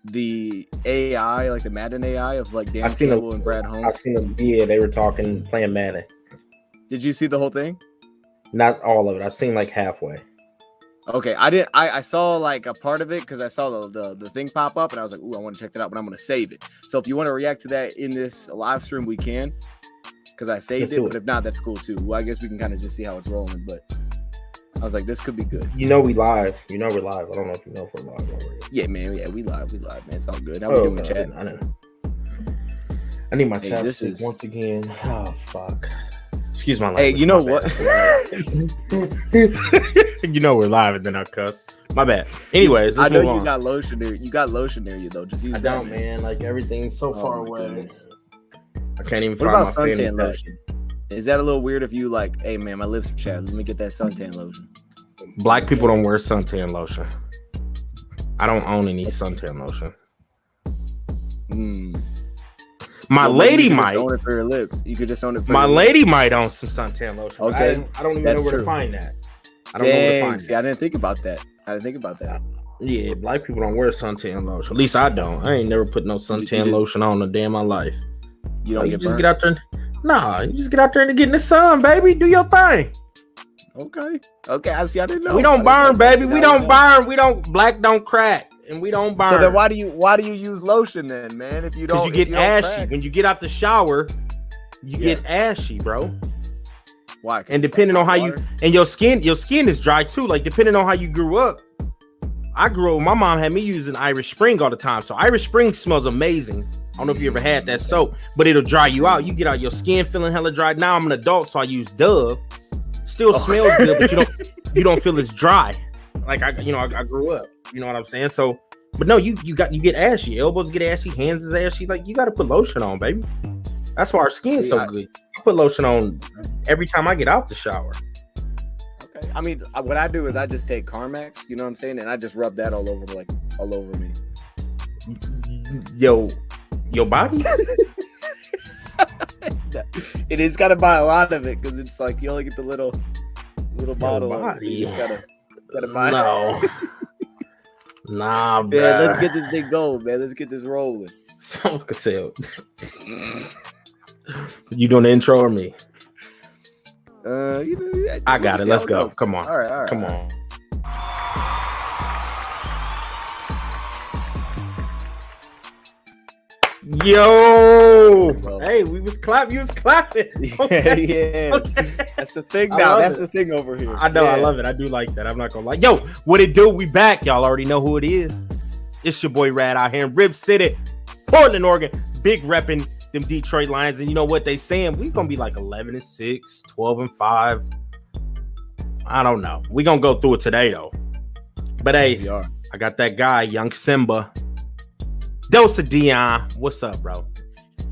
the AI, like the Madden AI of like Dan Campbell and Brad Holmes? I've seen them. Yeah, they were playing Madden. Did you see the whole thing? Not all of it. I've seen like halfway. Okay, I didn't. I saw like a part of it because I saw the thing pop up and I was like, "Ooh, I want to check that out," but I'm gonna save it. So if you want to react to that in this live stream, we can, because I saved it. But if not, that's cool too. Well, I guess we can kind of just see how it's rolling. But I was like, this could be good. We live. We're live. I don't know if you know if we're live already. Yeah, man. Yeah, we live, man. It's all good. How we doing, chat? I need my chat once again. Oh fuck. Excuse my language. Hey, you know what? You know we're live and then I cuss. My bad. Anyways, I know you got lotion there. You got lotion there, though. Just use that, man. Like everything's so far away. Goodness. I can't even. What about suntan lotion? Is that a little weird if you like, hey man, my lips are chapped. Let me get that suntan lotion. Black people don't wear suntan lotion. I don't own any suntan lotion. My lady might own it for your lips. You could just own it for my lady might own some suntan lotion. Okay. I don't even know where to find that. I don't know where to find it. I didn't think about that. Yeah, black people don't wear suntan lotion. At least I don't. I ain't never put no suntan lotion on a day in my life. You don't just get out there. You just get out there and get in the sun, baby. Do your thing. Okay. I see. I didn't know. We don't burn, baby. We don't burn. Black don't crack. And we don't burn. So then why do you use lotion then, man? If you don't, you get ashy. When you get out the shower, you get ashy, bro. Why? And depending on how your skin is dry too. Like depending on how you grew up. My mom had me using Irish Spring all the time. So Irish Spring smells amazing. I don't know if you ever had that soap, but it'll dry you out. You get out your skin feeling hella dry. Now I'm an adult, so I use Dove. Still smells good, but you don't feel as dry. Like I grew up. You know what I'm saying? So, but no, you get ashy. Elbows get ashy. Hands is ashy. Like you got to put lotion on, baby. That's why our skin's so good. I put lotion on every time I get out the shower. Okay. I mean, what I do is I just take Carmex. You know what I'm saying? And I just rub that all over me. Your body? It is got to buy a lot of it because it's like you only get the little bottle. Body. You just gotta buy. No. Nah, man. Let's get this thing going, man. Let's get this rolling. You doing the intro or me? I got it. Let's go. Come on. All right. Come on. Yo, hey, we was clapping. You was clapping. Okay. Yeah. Okay. That's the thing now. That's the thing over here. I know. Yeah. I love it. I do like that. I'm not gonna lie. Yo, what it do? We back. Y'all already know who it is. It's your boy Rad out here in Rib City, Portland, Oregon. Big repping them Detroit Lions. And you know what they saying? We gonna be like 11-6, 12-5. I don't know. We gonna go through it today though. But hey, I got that guy, Young Simba. Dosa Dion, what's up, bro?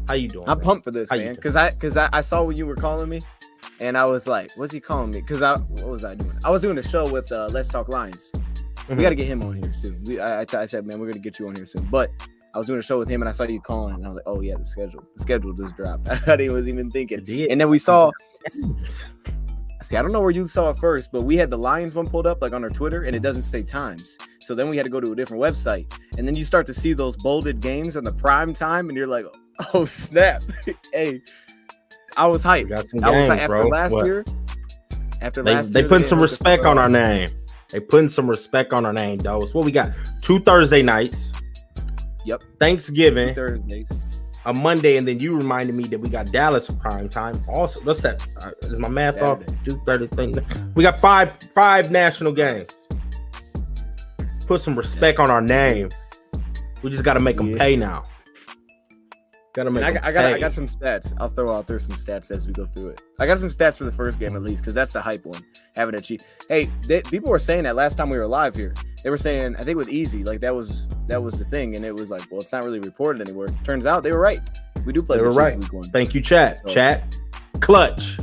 How you doing? I'm pumped for this, man. Because I saw when you were calling me, and I was like, "What's he calling me?" Because what was I doing? I was doing a show with Let's Talk Lions. Mm-hmm. We got to get him on here soon. I said, man, we're gonna get you on here soon. But I was doing a show with him, and I saw you calling, and I was like, "Oh yeah, the schedule just dropped." I wasn't even thinking. And then we saw. See, I don't know where you saw it first, but we had the Lions one pulled up like on our Twitter, and it doesn't say times. So then we had to go to a different website, and then you start to see those bolded games on the prime time, and you're like, "Oh snap!" Hey, I was hyped. After last year. They putting some respect on our name. They putting some respect on our name, though. It's what we got. 2 Thursday nights. Yep. Thanksgiving. 2 Thursdays. A Monday, and then you reminded me that we got Dallas prime time. Also, what's that? Is my math Saturday. Off? 2:30 thing. We got five national games. Put some respect on our name. We just got to make them pay now. Got to make. I got some stats. I'll throw out there some stats as we go through it. I got some stats for the first game at least because that's the hype one. Having a cheat. Hey, people were saying that last time we were live here. They were saying, I think with Easy, like that was the thing, and it was like, well, it's not really reported anywhere. Turns out they were right. We do play. They were right. Week 1. Thank you, chat. So, chat, clutch,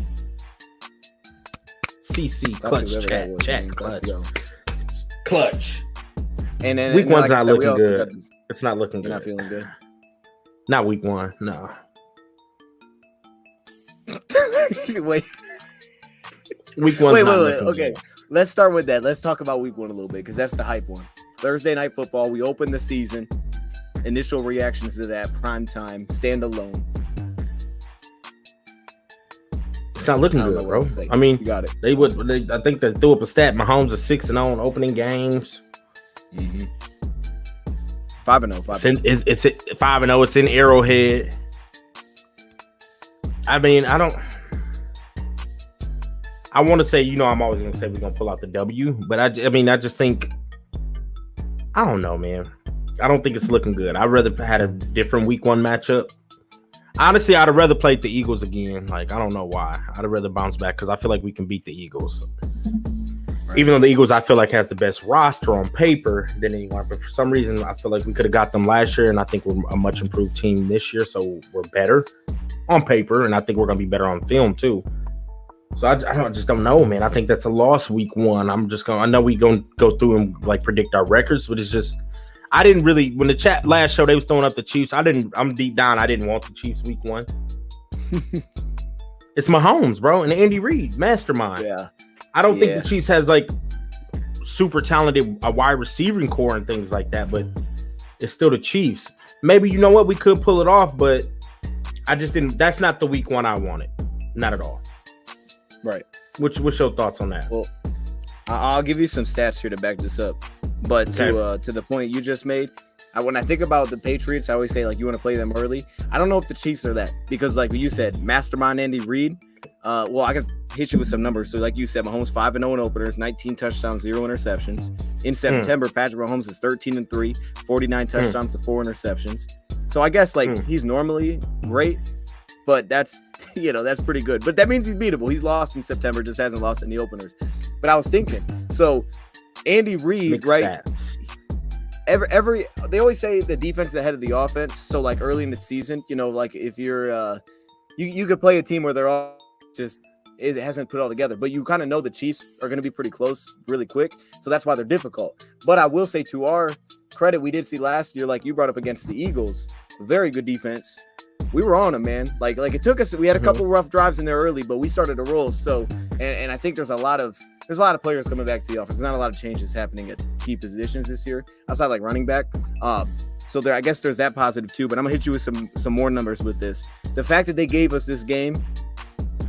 CC, clutch, chat, clutch. And then week 1's not looking good. It's not looking good. You're not feeling good. Not week 1. No. Wait. Week 1's not looking good. Okay. Let's start with that. Let's talk about week 1 a little bit because that's the hype one. Thursday night football. We open the season. initial reactions to that primetime standalone. It's not looking good, bro. I mean, you got it. I think they threw up a stat. Mahomes is 6-0 on opening games. 5-0. It's 5-0. It's in Arrowhead. I mean, I want to say, I'm always going to say we're going to pull out the W, but I just think, I don't know, man. I don't think it's looking good. I'd rather had a different week 1 matchup. Honestly, I'd have rather played the Eagles again. Like, I don't know why. I'd have rather bounce back because I feel like we can beat the Eagles. Right. Even though the Eagles, I feel like, has the best roster on paper than anyone. But for some reason, I feel like we could have got them last year, and I think we're a much improved team this year. So we're better on paper, and I think we're going to be better on film, too. So I just don't know, man. I think that's a loss week 1. I know we going to go through and, like, predict our records, but it's just – I didn't really, when the chat last show, they was throwing up the Chiefs. I'm deep down, I didn't want the Chiefs week 1. It's Mahomes, bro, and Andy Reid, mastermind. Yeah. I don't think the Chiefs has like super talented a wide receiving core and things like that, but it's still the Chiefs. Maybe, you know what, we could pull it off, but I just didn't, that's not the week 1 I wanted. Not at all. Right. What's your thoughts on that? Well, I'll give you some stats here to back this up. But to the point you just made, when I think about the Patriots, I always say, like, you want to play them early. I don't know if the Chiefs are that because, like you said, mastermind Andy Reid. Well, I can hit you with some numbers. So, like you said, Mahomes 5-0 in openers, 19 touchdowns, 0 interceptions. In September, Patrick Mahomes is 13-3, 49 touchdowns to 4 interceptions. So I guess he's normally great, but that's that's pretty good. But that means he's beatable. He's lost in September, just hasn't lost in the openers. But I was thinking, so Andy Reid, mixed right? Stats. Every they always say the defense is ahead of the offense. So like early in the season, like if you're you could play a team where they're all just it hasn't put it all together, but you kind of know the Chiefs are going to be pretty close really quick. So that's why they're difficult. But I will say, to our credit, we did see last year, like you brought up against the Eagles, very good defense. We were on them, man. Like it took us. We had a couple rough drives in there early, but we started to roll. So, and I think there's a lot of players coming back to the offense. There's not a lot of changes happening at key positions this year, outside like running back. So there, I guess there's that positive too. But I'm gonna hit you with some more numbers with this. The fact that they gave us this game,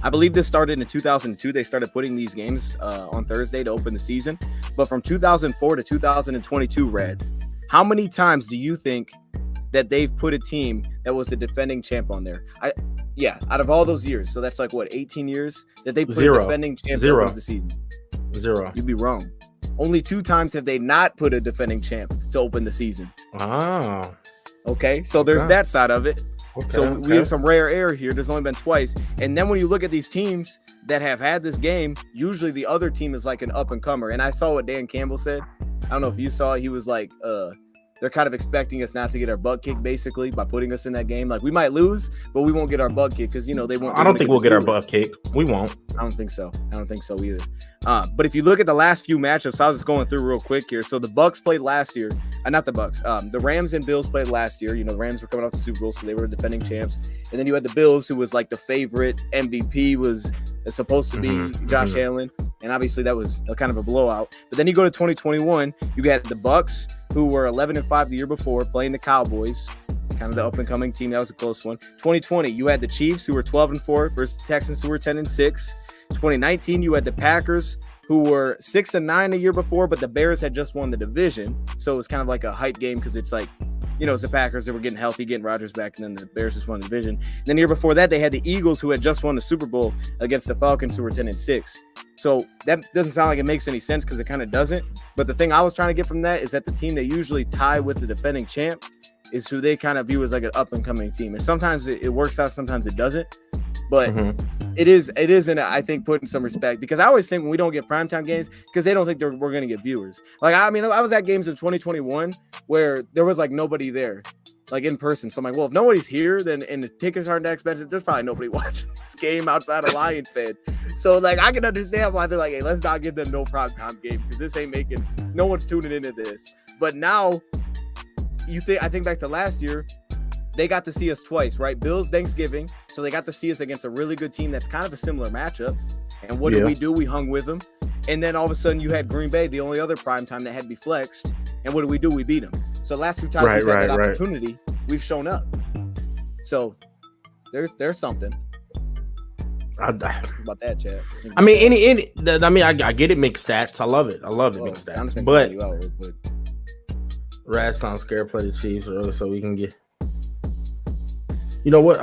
I believe this started in 2002. They started putting these games on Thursday to open the season. But from 2004 to 2022, Red, how many times do you think that they've put a team that was the defending champ on there? Out of all those years. So that's like what, 18 years that they put a defending champ over the season. 0. You'd be wrong. Only 2 times have they not put a defending champ to open the season. Oh. Okay, so there's that side of it. Okay, so we have some rare air here. There's only been twice. And then when you look at these teams that have had this game, usually the other team is like an up-and-comer. And I saw what Dan Campbell said. I don't know if you saw it. He was like, they're kind of expecting us not to get our butt kicked, basically, by putting us in that game. Like, we might lose, but we won't get our butt kicked because, they won't. I don't think we'll get our butt kicked. We won't. I don't think so. Either. But if you look at the last few matchups, I was just going through real quick here. So the Bucks played last year. Not the Bucks. The Rams and Bills played last year. The Rams were coming off the Super Bowl, so they were defending champs. And then you had the Bills, who was like the favorite. MVP was supposed to be Josh Allen. And obviously that was kind of a blowout. But then you go to 2021, you got the Bucks, who were 11-5 the year before, playing the Cowboys, kind of the up-and-coming team. That was a close one. 2020, you had the Chiefs, who were 12-4, versus the Texans, who were 10-6. 2019, you had the Packers, who were 6-9 the year before, but the Bears had just won the division. So it was kind of like a hype game because it's like, it's the Packers that were getting healthy, getting Rodgers back, and then the Bears just won the division. And then the year before that, they had the Eagles, who had just won the Super Bowl, against the Falcons, who were 10-6. So that doesn't sound like it makes any sense because it kind of doesn't. But the thing I was trying to get from that is that the team they usually tie with the defending champ is who they kind of view as like an up-and-coming team. And sometimes it works out, sometimes it doesn't. But it is, I think, putting some respect, because I always think when we don't get primetime games, because they don't think we're going to get viewers. Like, I mean, I was at games of 2021 where there was like nobody there, like in person. So I'm like, well, if nobody's here, then and the tickets aren't that expensive, there's probably nobody watching this game outside of Lions fan. So like, I can understand why they're like, hey, let's not give them no primetime game because this ain't making, no one's tuning into this. But now I think back to last year, they got to see us twice, right? Bills Thanksgiving. So they got to see us against a really good team that's kind of a similar matchup. And what did we do? We hung with them. And then all of a sudden you had Green Bay, the only other primetime that had to be flexed. And what did? We beat them. So the last 2 times we've had that opportunity, we've shown up. So there's something. About that, Chad. I mean, I get it. Mixed stats. I love it. Mixed stats. But Rad sounds scared. Play the Chiefs early so we can get. You know what?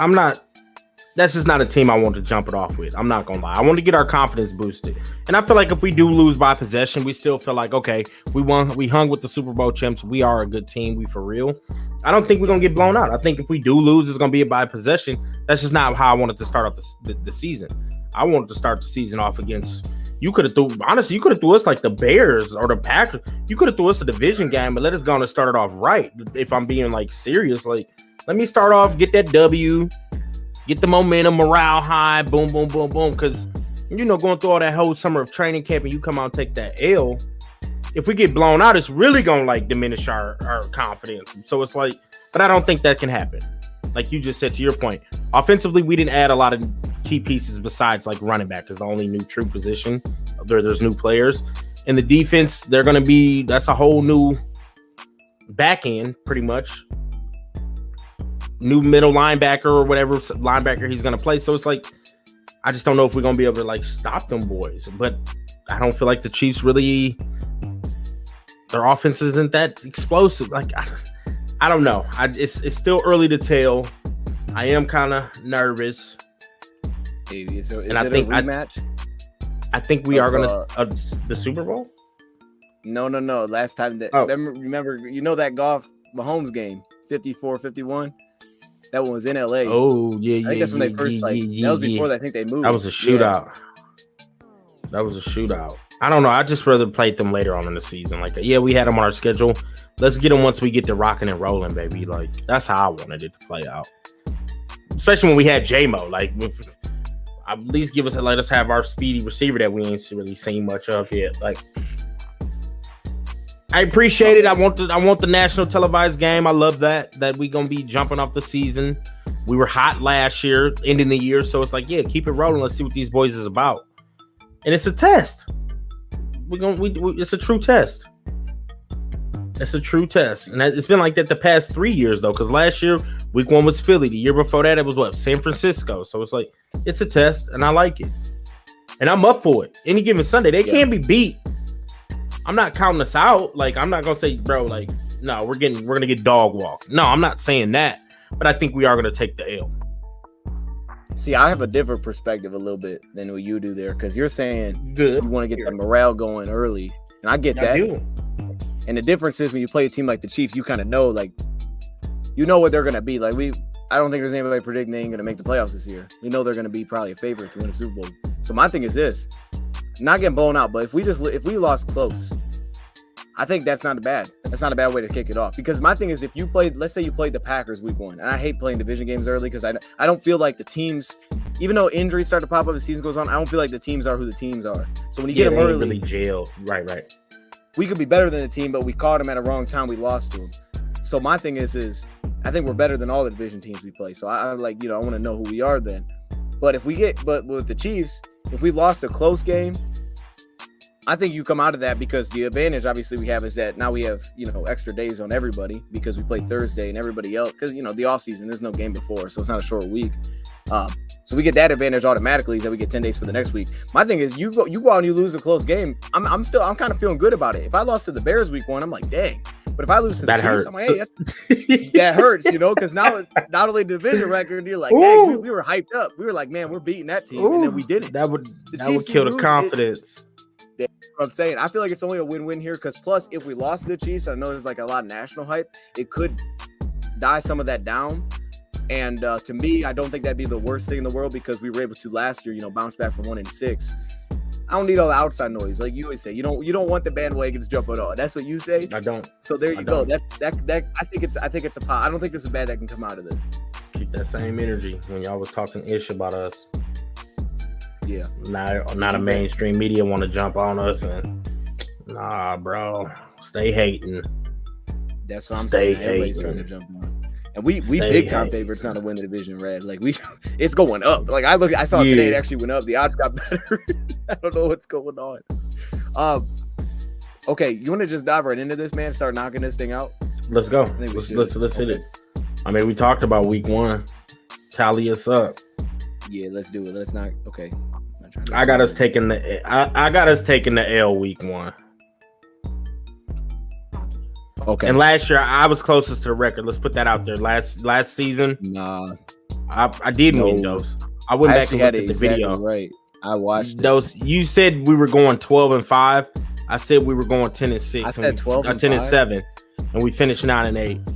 That's just not a team I want to jump it off with. I'm not gonna lie. I want to get our confidence boosted, and I feel like if we do lose by possession, we still feel like okay, we won. We hung with the Super Bowl champs. We are a good team. We for real. I don't think we're gonna get blown out. I think if we do lose, it's gonna be by possession. That's just not how I wanted to start off the season. I wanted to start the season off against. You could have threw us like the Bears or the Packers. You could have threw us a division game, but let us go and start it off right. If I'm being like serious, like let me start off, get that W. Get the momentum, morale high, boom, boom, boom, boom. Because, going through all that whole summer of training camp and you come out and take that L, if we get blown out, it's really going to, like, diminish our confidence. So it's like, but I don't think that can happen. Like you just said, to your point, offensively, we didn't add a lot of key pieces besides, like, running back is the only new true position. There's new players. In the defense, that's a whole new back end, pretty much. New middle linebacker or whatever linebacker he's going to play. So it's like, I just don't know if we're going to be able to like stop them boys, but I don't feel like the Chiefs really, their offense isn't that explosive. Like, I don't know. It's still early to tell. I am kind of nervous. Is it a rematch? I think we are going to, the Super Bowl? No. Last time remember, that golf Mahomes game, 54-51? That one was in LA. Oh, yeah. I think that's when they first that was before I think they moved. That was a shootout. Yeah. I don't know. I just rather play them later on in the season. Like, yeah, we had them on our schedule. Let's get them once we get to rocking and rolling, baby. Like, that's how I wanted it to play out. Especially when we had J-Mo. Like, at least let us have our speedy receiver that we ain't really seen much of yet. Like, I appreciate it. I want the national televised game. I love that we gonna be jumping off the season. We were hot last year, ending the year, so it's like, yeah, keep it rolling. Let's see what these boys is about. And it's a test. It's a true test. It's a true test, and it's been like that the past 3 years though. Because last year, week 1 was Philly. The year before that, it was San Francisco. So it's like it's a test, and I like it, and I'm up for it. Any given Sunday, they can't be beat. I'm not counting us out. Like, I'm not gonna say, bro, like, no, we're gonna get dog walked. No, I'm not saying that, but I think we are gonna take the L. See, I have a different perspective a little bit than what you do there, because you're saying you want to get the morale going early, and I get that. I do. And the difference is when you play a team like the Chiefs, you kind of know, like, what they're gonna be. Like, I don't think there's anybody predicting they ain't gonna make the playoffs this year. We know they're gonna be probably a favorite to win the Super Bowl. So my thing is this. Not getting blown out, but if we lost close, I think that's not a bad way to kick it off. Because my thing is, let's say you played the Packers week 1, and I hate playing division games early because I don't feel like the teams, even though injuries start to pop up as the season goes on, I don't feel like the teams are who the teams are. So when you get them early, really jailed. Right. We could be better than the team, but we caught them at a wrong time. We lost to them. So my thing is I think we're better than all the division teams we play. So I want to know who we are then. But with the Chiefs, if we lost a close game, I think you come out of that because the advantage obviously we have is that now we have, extra days on everybody because we play Thursday and everybody else because, the off season, there's no game before. So it's not a short week. So we get that advantage automatically that we get 10 days for the next week. My thing is you go out and you lose a close game. I'm kind of feeling good about it. If I lost to the Bears week 1, I'm like, dang. But if I lose to the Chiefs, I'm like, hey, that hurts, because now not only the division record, you're like, dang, we were hyped up. We were like, man, we're beating that team, and then we didn't. That would kill the confidence. That's what I'm saying. I feel like it's only a win-win here because plus, if we lost to the Chiefs, I know there's like a lot of national hype. It could die some of that down. And to me, I don't think that'd be the worst thing in the world because we were able to last year, bounce back from 1-6. I don't need all the outside noise, like you always say. You don't want the bandwagons jumping on. That's what you say. I don't. So there you go. That I think it's a pot. I don't think there's a bad that can come out of this. Keep that same energy when y'all was talking ish about us. Yeah. Not a mainstream media want to jump on us and nah, bro. Stay hating. That's what I'm saying. Everybody's trying to jump on. And we big time favorites now to win the division, Red. Like it's going up. Like I saw today it actually went up. The odds got better. I don't know what's going on. Okay, you want to just dive right into this, man? Start knocking this thing out. Let's go. think we Let's hit it. I mean, we talked about week 1. Tally us up. Yeah, let's do it. Let's not. Okay. I got us taking the L week 1. Okay. And last year I was closest to the record. Let's put that out there. Last season, nah, I did win those. I went back and looked at the video. Right. I watched those. You said we were going 12-5. I said we were going 10-6. I said 10-7, and we finished 9-8.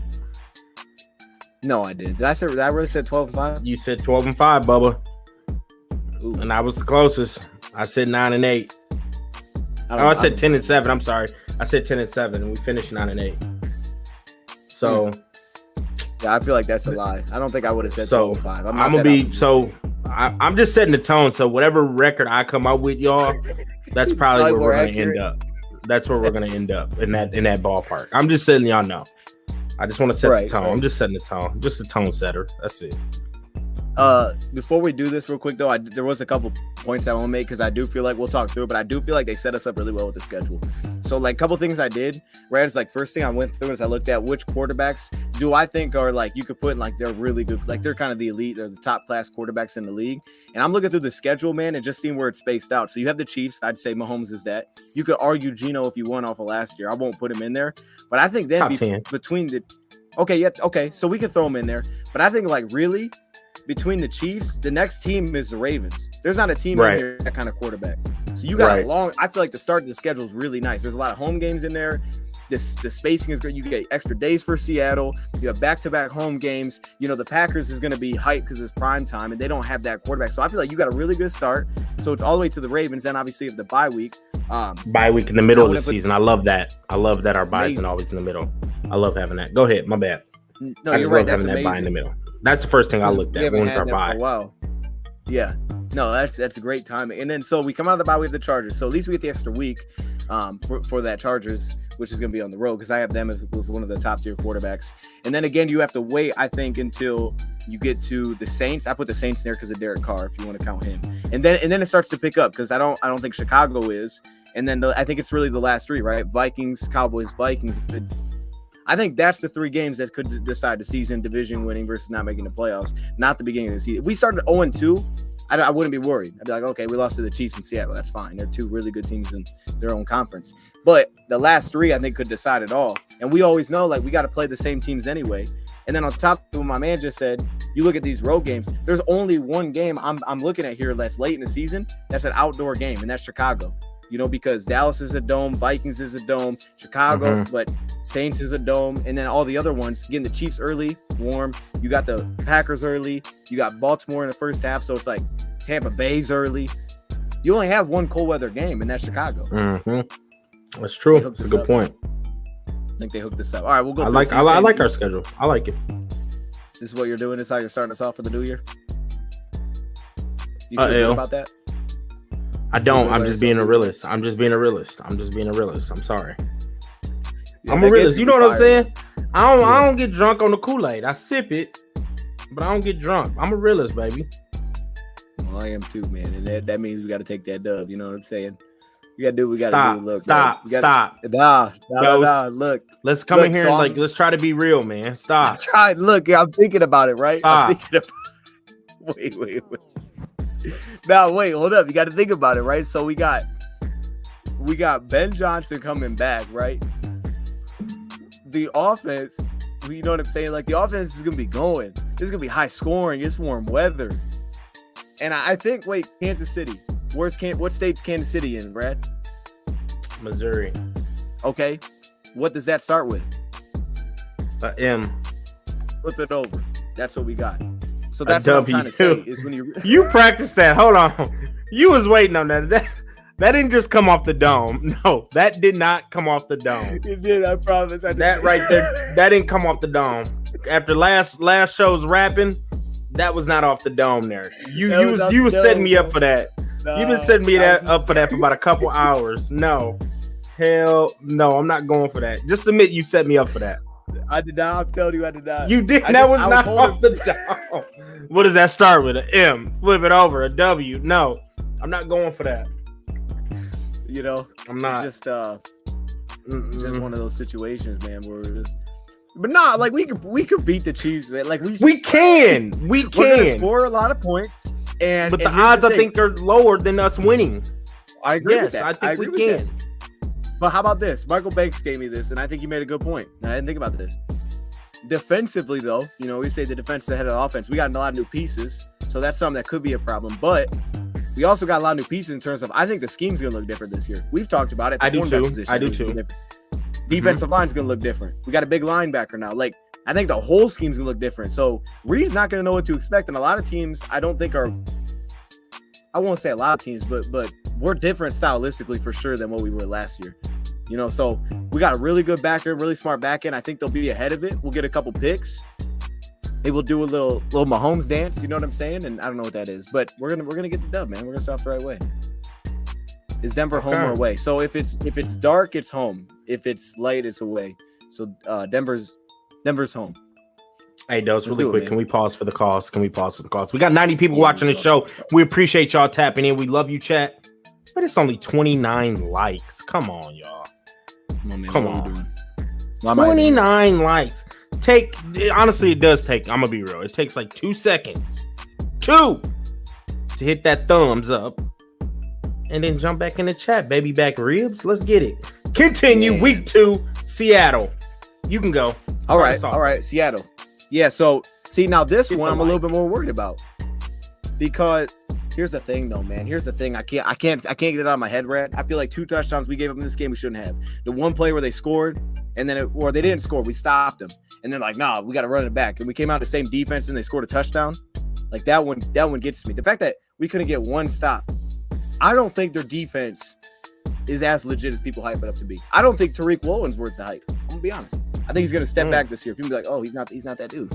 No, I didn't. Did I really said 12-5? You said 12-5, Bubba. Ooh. And I was the closest. I said 9-8. I said 10-7. I'm sorry. I said 10-7, and we finished 9-8. So, yeah, I feel like that's a lie. I don't think I would have said 12-5. I'm gonna be so. I'm just setting the tone. So whatever record I come up with, y'all, that's probably like where we're gonna end up. That's where we're gonna end up in that ballpark. I'm just letting y'all know. I just want to set the tone. Right. I'm just setting the tone. I'm just a tone setter. That's it. Before we do this real quick though, there was a couple points I want to make because I do feel like we'll talk through it, but I do feel like they set us up really well with the schedule. So like a couple things I did, right? It's like first thing I went through is I looked at which quarterbacks do I think are like you could put in like they're really good, like they're kind of the elite, they're the top class quarterbacks in the league. And I'm looking through the schedule, man, and just seeing where it's spaced out. So you have the Chiefs. I'd say Mahomes is that. You could argue Geno if you won off of last year. I won't put him in there, but I think then between the okay, so we can throw him in there. But I think like really. Between the Chiefs, the next team is the Ravens. There's not a team in here that kind of quarterback. So you got a long. I feel like the start of the schedule is really nice. There's a lot of home games in there. The spacing is good. You get extra days for Seattle. You have back-to-back home games. You know the Packers is going to be hyped because it's prime time, and they don't have that quarterback. So I feel like you got a really good start. So it's all the way to the Ravens. Then obviously the bye week. Bye week in the middle of the season. I love that. I love that our buys are always in the middle. I love having that. Go ahead. My bad. No, I just love having that bye in the middle. That's the first thing I looked at. When's our bye? Wow. Yeah. No, that's a great time. And then so we come out of the bye with the Chargers. So at least we get the extra week for that Chargers, which is going to be on the road because I have them as one of the top tier quarterbacks. And then again, you have to wait, I think, until you get to the Saints. I put the Saints in there because of Derek Carr, if you want to count him. And then it starts to pick up because I don't think Chicago is. And then I think it's really the last three, right? Vikings, Cowboys, Vikings. I think that's the 3 games that could decide the season, division winning versus not making the playoffs, not the beginning of the season. If we started 0-2, I wouldn't be worried. I'd be like, okay, we lost to the Chiefs in Seattle. That's fine. They're 2 really good teams in their own conference. But the last 3, I think, could decide it all. And we always know, like, we got to play the same teams anyway. And then on top of what my man just said, you look at these road games, there's only one game I'm looking at here that's late in the season. That's an outdoor game, and that's Chicago. You know, because Dallas is a dome, Vikings is a dome, Chicago, but Saints is a dome, and then all the other ones. Getting the Chiefs early, warm. You got the Packers early. You got Baltimore in the first half, so it's like Tampa Bay's early. You only have one cold weather game, and that's Chicago. That's true. That's a good point. I think they hooked this up. All right, we'll go. I like our schedule. I like it. This is what you're doing. This is how you're starting us off for the new year. You feel good about that? I don't. I'm just being a realist. I'm sorry. Yeah, I'm a realist. You know what I'm saying? I don't get drunk on the Kool-Aid. I sip it, but I don't get drunk. I'm a realist, baby. Well, I am too, man. And that means we got to take that dub. You know what I'm saying? We got to do what we got to do. Look, stop. Nah. Look. Let's come in here and let's try to be real, man. Stop. Look, I'm thinking about it, right? Stop. Wait. Now, wait, hold up. You got to think about it, right? So we got Ben Johnson coming back, right? The offense, you know what I'm saying? Like, the offense is going to be going. This is going to be high scoring. It's warm weather. And I think, Kansas City. What state's Kansas City in, Brad? Missouri. Okay. What does that start with? M. Flip it over. That's what we got. So that's what I'm trying to say is when you practiced that. Hold on. You was waiting on that. That didn't just come off the dome. No, that did not come off the dome. It did, I promise. That right there, that didn't come off the dome. After last show's rapping, that was not off the dome there. You was setting me up for that. You've been setting me up for that for about a couple hours. No. Hell no, I'm not going for that. Just admit you set me up for that. I did not. I'm telling you, I did not. You did. That was not off the dome. What does that start with? An M. Flip it over. A W. No, I'm not going for that. You know, I'm not. It's just one of those situations, man, where But not like we could beat the Chiefs, man. Like we can we're gonna score a lot of points, but the odds I think are lower than us winning. I agree with that. I think we can. But how about this? Michael Banks gave me this, and I think he made a good point. And I didn't think about this. Defensively, though, we say the defense is ahead of the offense. We got a lot of new pieces, so that's something that could be a problem. But we also got a lot of new pieces in terms of I think the scheme's gonna look different this year. We've talked about it. I do too. Defensive line's gonna look different. We got a big linebacker now. Like I think the whole scheme's gonna look different. So Reed's not gonna know what to expect, and a lot of teams I don't think are. I won't say a lot of teams, but we're different stylistically for sure than what we were last year. So we got a really good backer, really smart back end. I think they'll be ahead of it. We'll get a couple picks. They will do a little Mahomes dance. You know what I'm saying? And I don't know what that is, but we're gonna get the dub, man. We're gonna start off the right way. Is Denver home or away? So if it's dark, it's home. If it's light, it's away. So Denver's home. Hey, Dose, really quick, can we pause for the calls? We got 90 people watching the show. We appreciate y'all tapping in. We love you, chat. But it's only 29 likes. Come on, y'all. Come on. 29 likes. Honestly, it does take, I'm going to be real. It takes like 2 seconds. 2 to hit that thumbs up. And then jump back in the chat, baby back ribs. Let's get it. Continue. Week 2, Seattle. You can go. All right, Seattle. Yeah, so see now this one I'm a little bit more worried about because here's the thing though, man. Here's the thing. I can't get it out of my head, Rad. I feel like 2 touchdowns we gave them in this game we shouldn't have. The one play where they scored and then or they didn't score, we stopped them. And then like, nah, we got to run it back. And we came out the same defense and they scored a touchdown. Like that one gets to me. The fact that we couldn't get one stop. I don't think their defense is as legit as people hype it up to be. I don't think Tariq Woolen's worth the hype. I'm gonna be honest. I think he's gonna step back this year. People be like, oh, he's not that dude.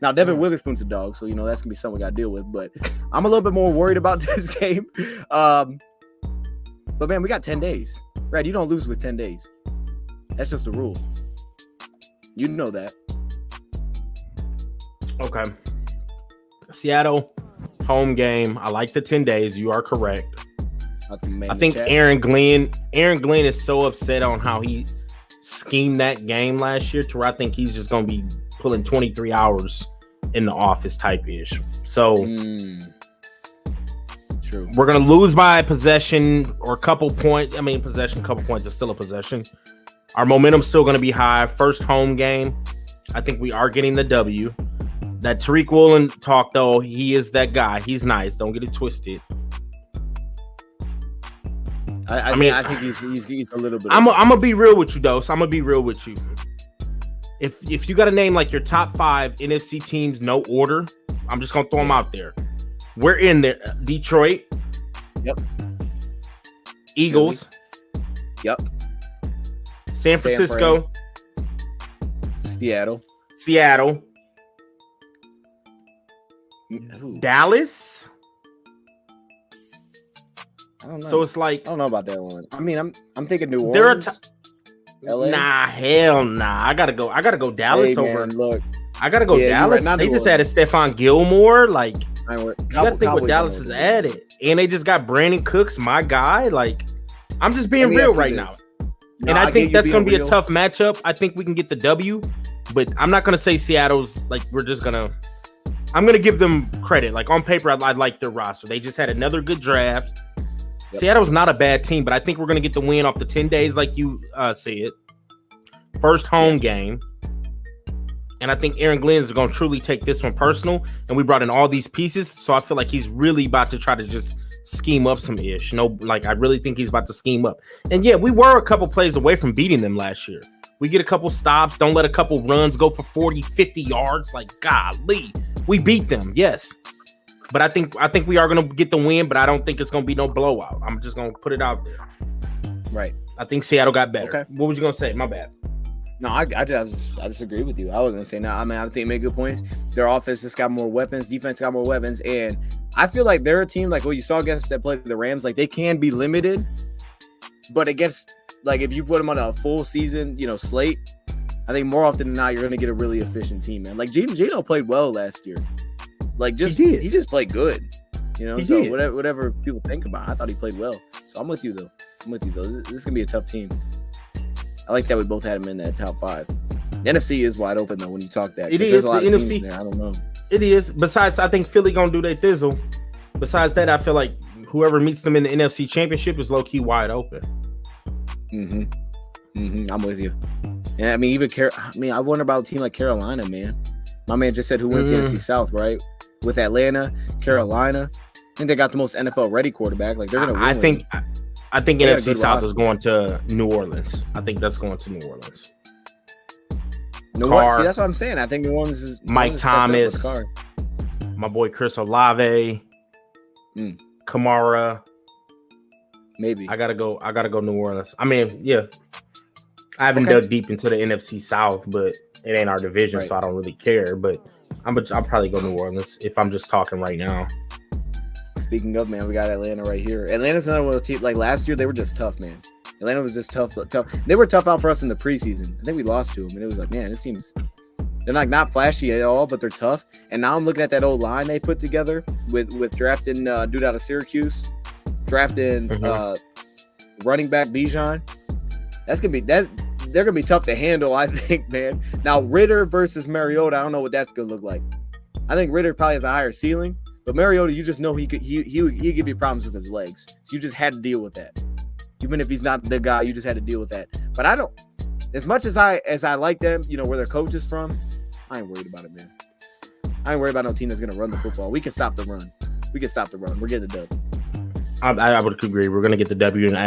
Now Devin Witherspoon's a dog, so that's gonna be something we gotta deal with. But I'm a little bit more worried about this game. But man, we got 10 days. Brad, you don't lose with 10 days. That's just the rule. You know that. Okay. Seattle home game. I like the 10 days. You are correct. I think Aaron Glenn is so upset on how he schemed that game last year to where I think he's just going to be pulling 23 hours in the office type ish. So true. We're going to lose by a possession or a couple points. I mean, couple points is still a possession. Our momentum's still going to be high. First home game. I think we are getting the W. That Tariq Woolen talk, though, he is that guy. He's nice. Don't get it twisted. I think he's a little bit. I'm gonna be real with you, Dose. I'm gonna be real with you. If you got to name like your top 5 NFC teams, no order, I'm just gonna throw them out there. We're in there. Detroit. Yep. Eagles. Yep. San Francisco. Seattle. Ooh. Dallas. I don't know. So it's like I don't know about that one. I mean, I'm thinking New Orleans. LA? Nah, hell nah. I gotta go Dallas over. Look, I gotta go Dallas. They just added Stephon Gilmore. Like you gotta think what Dallas has added, and they just got Brandon Cooks, my guy. Like I'm just being real right now, and I think that's gonna be a tough matchup. I think we can get the W, but I'm not gonna say Seattle's like I'm gonna give them credit. Like on paper, I like their roster. They just had another good draft. Yep. Seattle's not a bad team, but I think we're going to get the win off the 10 days like you said. First home game. And I think Aaron Glenn is going to truly take this one personal. And we brought in all these pieces. So I feel like he's really about to try to just scheme up some ish. I really think he's about to scheme up. And yeah, we were a couple plays away from beating them last year. We get a couple stops. Don't let a couple runs go for 40, 50 yards. Like, golly. We beat them, yes. But I think we are going to get the win, but I don't think it's going to be no blowout. I'm just going to put it out there. Right. I think Seattle got better. Okay. What was you going to say? My bad. No, I disagree with you. I wasn't going to say no. I mean, I think you made good points. Their offense just got more weapons. Defense got more weapons. And I feel like they're a team like what you saw against that played the Rams. Like, they can be limited. But against, like, if you put them on a full season, slate, I think more often than not, you're going to get a really efficient team, man. Like, Geno played well last year. Like, he just played good, so whatever people think about, I thought he played well. So I'm with you, though. This is going to be a tough team. I like that we both had him in that top 5. The NFC is wide open though when you talk that. It is. There's a lot The of teams NFC. in there. I don't know. It is. Besides, I think Philly gonna do their thizzle. Besides that, I feel like whoever meets them in the NFC Championship is low key wide open. I'm with you. And I mean, I wonder about a team like Carolina, man. My man just said who wins the NFC South, right? With Atlanta, Carolina. I think they got the most NFL ready quarterback. Like they're gonna win. I think They got a NFC good South roster. is going to New Orleans. I think that's going to New Orleans. See, that's what I'm saying. I think New Orleans is Mike Thomas, my boy Chris Olave, Kamara. Maybe I gotta go New Orleans. I mean, yeah. I haven't dug deep into the NFC South, but it ain't our division, so I don't really care. But I'll probably go New Orleans if I'm just talking right now. Speaking of, man, we got Atlanta right here. Atlanta's another one of the teams. Like last year, they were just tough, man. Atlanta was just tough. They were tough out for us in the preseason. I think we lost to them, and it was like, man, it seems they're like not flashy at all, but they're tough. And now I'm looking at that old line they put together with drafting dude out of Syracuse, drafting running back Bijan. They're gonna be tough to handle, I think, man. Now Ritter versus Mariota, I don't know what that's gonna look like. I think Ritter probably has a higher ceiling, but Mariota, you just know he could give you problems with his legs. So you just had to deal with that. Even if he's not the guy, you just had to deal with that. But I don't, as much as I like them, you know, where their coach is from, I ain't worried about it, man. I ain't worried about no team that's gonna run the football. We can stop the run. We're getting the dub. I would agree. We're gonna get the W, and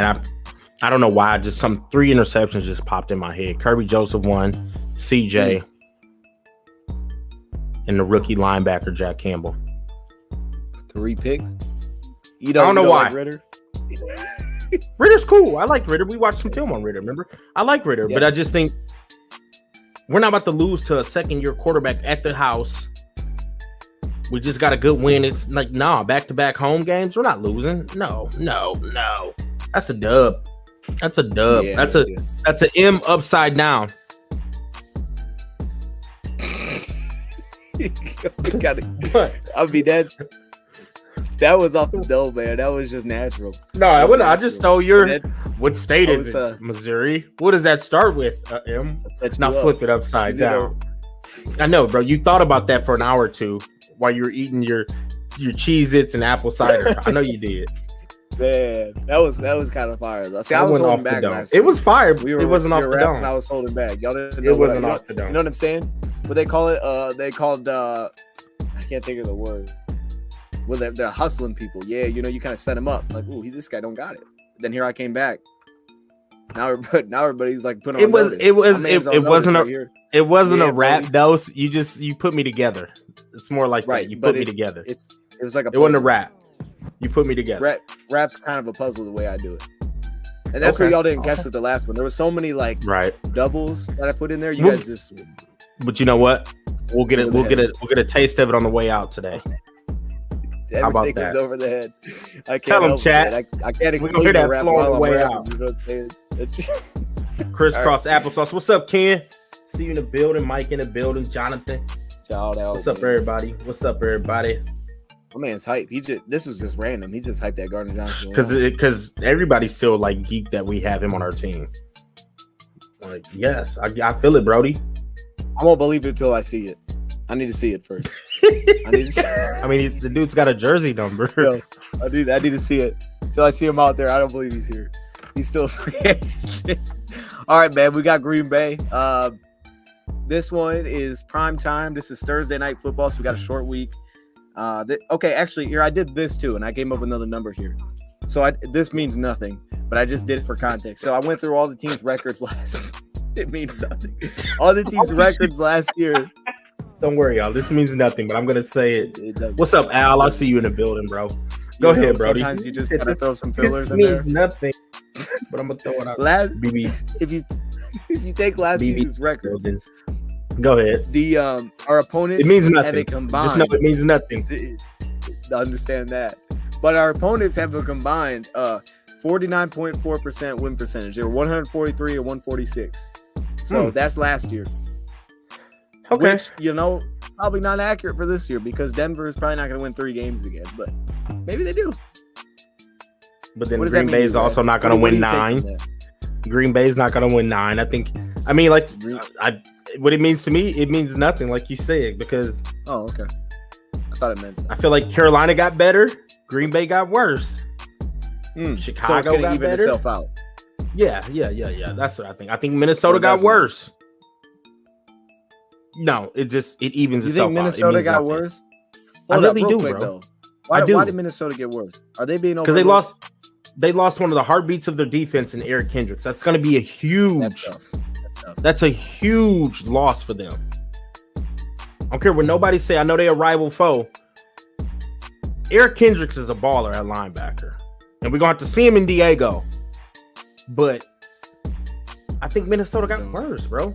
I don't know why. Just some 3 interceptions just popped in my head. Kirby Joseph won, CJ, and the rookie linebacker Jack Campbell. 3 picks. I don't know why. Like Ritter? Ritter's cool. I like Ritter. We watched some film on Ritter. Remember? I like Ritter, but I just think we're not about to lose to a second-year quarterback at the house. We just got a good win. It's like, back-to-back home games. We're not losing. No. That's a dub. Yeah, that's an M upside down. I mean, that was off the dome, man. That was just natural. No, I wouldn't. I just stole your. What state is it? Missouri. What does that start with? M. Now flip it upside down. I know, bro. You thought about that for an hour or two while you were eating your Cheez-Its and apple cider. I know you did. Man, that was kind of fire though. See, I was holding back last week. It was fire. It wasn't off the dome. I was holding back. Y'all didn't know it wasn't off the dome. You know what I'm saying? What they call it? They called. I can't think of the word. Well, they're hustling people. Yeah, you know, you kind of set them up. Like, ooh, this guy don't got it. Then here I came back. Now everybody's like putting on. It wasn't a rap dose. You put me together. It's more like that. You put me together. It was like it wasn't a rap. You put me together. Rap's kind of a puzzle the way I do it. And that's what y'all didn't catch with the last one. There was so many doubles that I put in there. You guys just. But you know what? We'll get a taste of it on the way out today. How about that? Over the head. I can't tell them, chat. I can't explain we're gonna hear that rap flow on the way rapping, out. you know what I'm saying? Crisscross applesauce. What's up, Ken? See you in the building. Mike in the building. Jonathan. Shout out. What's up, everybody? My man's hype. This was just random. He just hyped that Gardner Johnson. Because everybody's still like geeked that we have him on our team. Like, yes, I feel it, Brody. I won't believe it until I see it. I need to see it first. I mean, the dude's got a jersey number. No, I need to see it. Till I see him out there, I don't believe he's here. He's still a free agent. All right, man. We got Green Bay. This one is prime time. This is Thursday night football, so we got a short week. Actually, here I did this too, and I came up with another number here. So this means nothing, but I just did it for context. So I went through all the teams' records It means nothing. All the teams' records last year. Don't worry, y'all. This means nothing, but I'm gonna say it. What's up, Al? I see you in the building, bro. Go ahead, Brody. Sometimes you just gotta throw some fillers in there. This means nothing, but I'm gonna throw it out. If you take last season's record, go ahead. Our opponents it means nothing. have a combined. Just know it means nothing. Understand that, but our opponents have a combined 49.4% win percentage. They were 143 and 146. So that's last year. Okay. Which, probably not accurate for this year because Denver is probably not going to win 3 games again, but maybe they do. But then Green Bay is also not going to win 9. Green Bay is not going to win 9. I think I mean, like, what it means to me, it means nothing, like you said, because. Oh, okay. I thought it meant something. I feel like Carolina got better, Green Bay got worse. Chicago so it's gonna got even better. itself out. Yeah. That's what I think. I think Minnesota got worse. No, it evens You itself think Minnesota out. got worse? I really do, bro. Though. Why did Minnesota get worse? Are they being because they lost one of the heartbeats of their defense in Eric Kendricks. That's going to be a huge. That's a huge loss for them. I don't care what nobody say. I know they're a rival foe. Eric Kendricks is a baller at linebacker, and we're gonna have to see him in Diego. But I think Minnesota got worse, bro.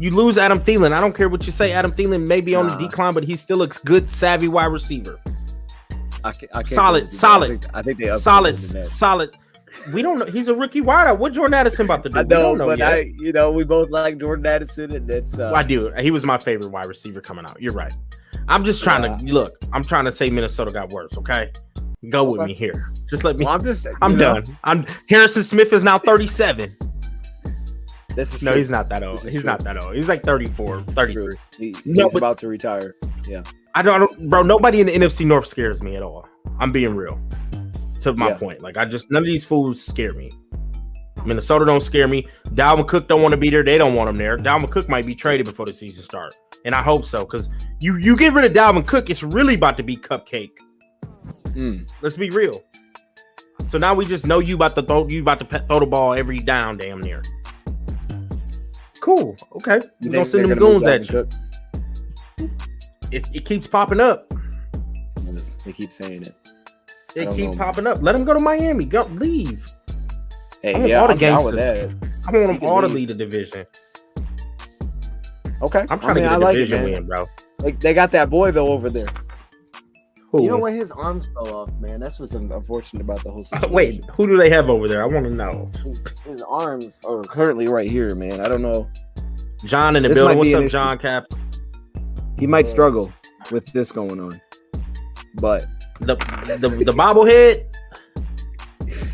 You lose Adam Thielen. I don't care what you say. Adam Thielen may be on the decline, but he's still a good, savvy wide receiver. I can't solid. I think they solid. We don't know. He's a rookie wideout. What Jordan Addison about to do? I know, but we both like Jordan Addison, and that's. I do. He was my favorite wide receiver coming out. You're right. I'm just trying to look. I'm trying to say Minnesota got worse. Okay, go with me here. Just let me. Well, I'm done. Harrison Smith is now 37. This is no, true. he's not that old. He's not that old. He's like 34, 33. He's about to retire. Yeah. I don't, bro. Nobody in the NFC North scares me at all. I'm being real. To my point, like none of these fools scare me. Minnesota don't scare me. Dalvin Cook don't want to be there. They don't want him there. Dalvin Cook might be traded before the season starts, and I hope so, because you get rid of Dalvin Cook, it's really about to be cupcake. Let's be real. So now we just know you about to throw the ball every down, damn near. Cool. Okay, we're gonna send them goons at you. It keeps popping up. They keep saying it. They keep popping up. Let him go to Miami. Go leave. Hey, I want all the gangsters. I want them all to lead the division. Okay. I'm trying to get a division win, bro. Like they got that boy though over there. Who? You know what? His arms fell off, man. That's what's unfortunate about the whole situation. Wait, who do they have over there? I want to know. His arms are currently right here, man. I don't know. John in the building. What's up, John Cap? He might struggle with this going on, but the bobblehead.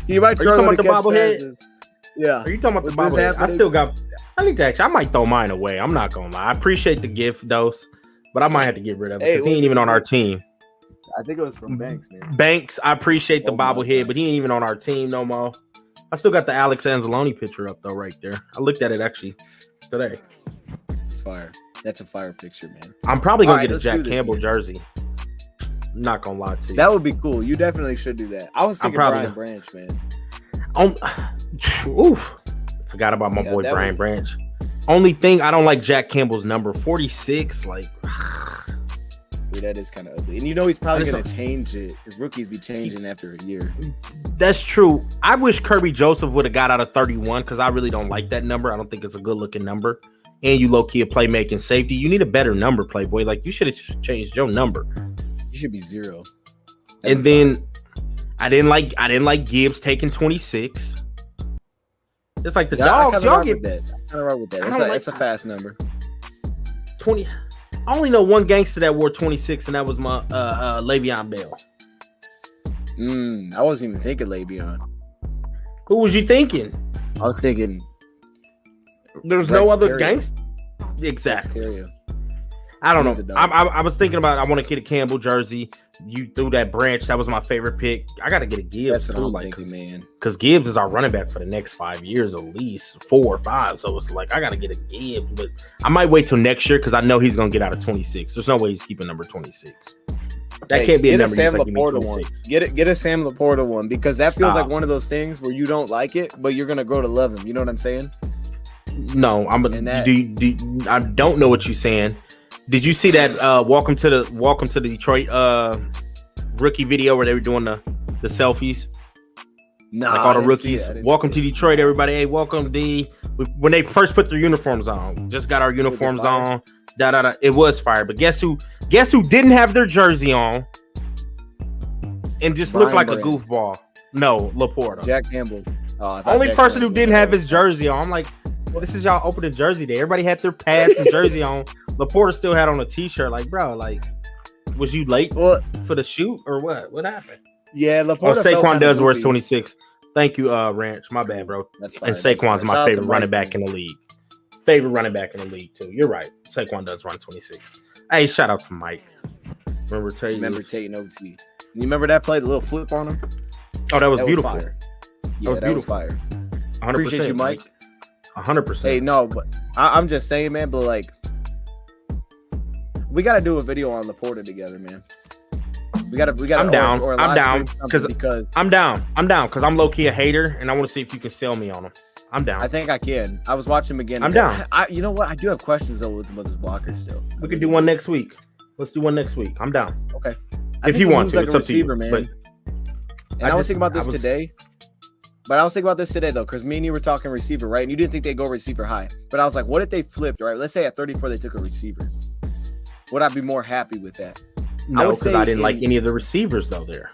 He might struggle with the bobblehead. Yeah. Are you talking about the bobblehead? I still got. I need to actually. I might throw mine away. I'm not gonna lie. I appreciate the gift, Dose, but I might have to get rid of it because he ain't even on our team. I think it was from Banks, man. Banks, I appreciate the bobblehead, but he ain't even on our team no more. I still got the Alex Anzalone picture up though, right there. I looked at it actually today. It's fire. That's a fire picture, man. I'm probably gonna get a Jack Campbell jersey. I'm not gonna lie to you. That would be cool. You definitely should do that. I was thinking Brian Branch, man. Forgot about my boy Brian Branch. Only thing I don't like Jack Campbell's number 46. Like, dude, that is kind of ugly. And you know he's probably gonna change it. His rookies be changing after a year. That's true. I wish Kirby Joseph would have got out of 31 because I really don't like that number. I don't think it's a good looking number. And you low key a playmaking safety. You need a better number, Playboy. Like you should have changed your number. You should be 0. And then I didn't like Gibbs taking 26. Just like the dogs, y'all get that. I kind of roll with that. It's a fast number. 20. I only know one gangster that wore 26, and that was my Le'Veon Bell. I wasn't even thinking Le'Veon. Who was you thinking? I was thinking. There's no other gangster. Exactly. I don't know. I was thinking about. I want to get a Campbell jersey. You threw that Branch. That was my favorite pick. I got to get a Gibbs too, like, man. Because Gibbs is our running back for the next 5 years, at least 4 or 5. So it's like I got to get a Gibbs, but I might wait till next year because I know he's gonna get out of 26. There's no way he's keeping number 26. That can't be a number. Sam Laporta one. Get a Sam Laporta one because that feels like one of those things where you don't like it, but you're gonna grow to love him. You know what I'm saying? No, I don't know what you're saying. Did you see that welcome to the Detroit rookie video where they were doing the selfies? No, like all the rookies. Welcome to Detroit, everybody. Hey, welcome when they first put their uniforms on. Just got our uniforms on. It was fire. But guess who didn't have their jersey on and just looked like a goofball? No, Laporta. Jack Campbell. Only person who didn't have his jersey on. I'm like, well, this is y'all opening jersey day. Everybody had their pads and jersey on. Laporta still had on a t-shirt. Like, bro, like, was you late for the shoot or what? What happened? Yeah, Laporta. Saquon does wear 26. Thank you, Ranch. My bad, bro. That's fine. And Saquon's my favorite running back in the league. favorite running back in the league too. You're right. Saquon does run 26. Hey, shout out to Mike. Remember Tate OT. You remember that play, the little flip on him? Oh, that was beautiful. Fire. Yeah, that was fire. 100%. Appreciate you, Mike. 100%. Hey, no, but I'm just saying, man. But like, we got to do a video on Laporta together, man. We got to. I'm down. I'm down because I'm down because I'm low key a hater, and I want to see if you can sell me on him. I'm down. I think I can. I was watching him again. I'm down. You know what? I do have questions though with his blockers still. We could do one next week. Let's do one next week. I'm down. Okay. If you want to, like it's up to you, man. But I was thinking about this today. But I was thinking about this today though, because me and you were talking receiver, right? And you didn't think they'd go receiver high. But I was like, what if they flipped, right? Let's say at 34 they took a receiver. Would I be more happy with that? No, because I didn't like any of the receivers though there.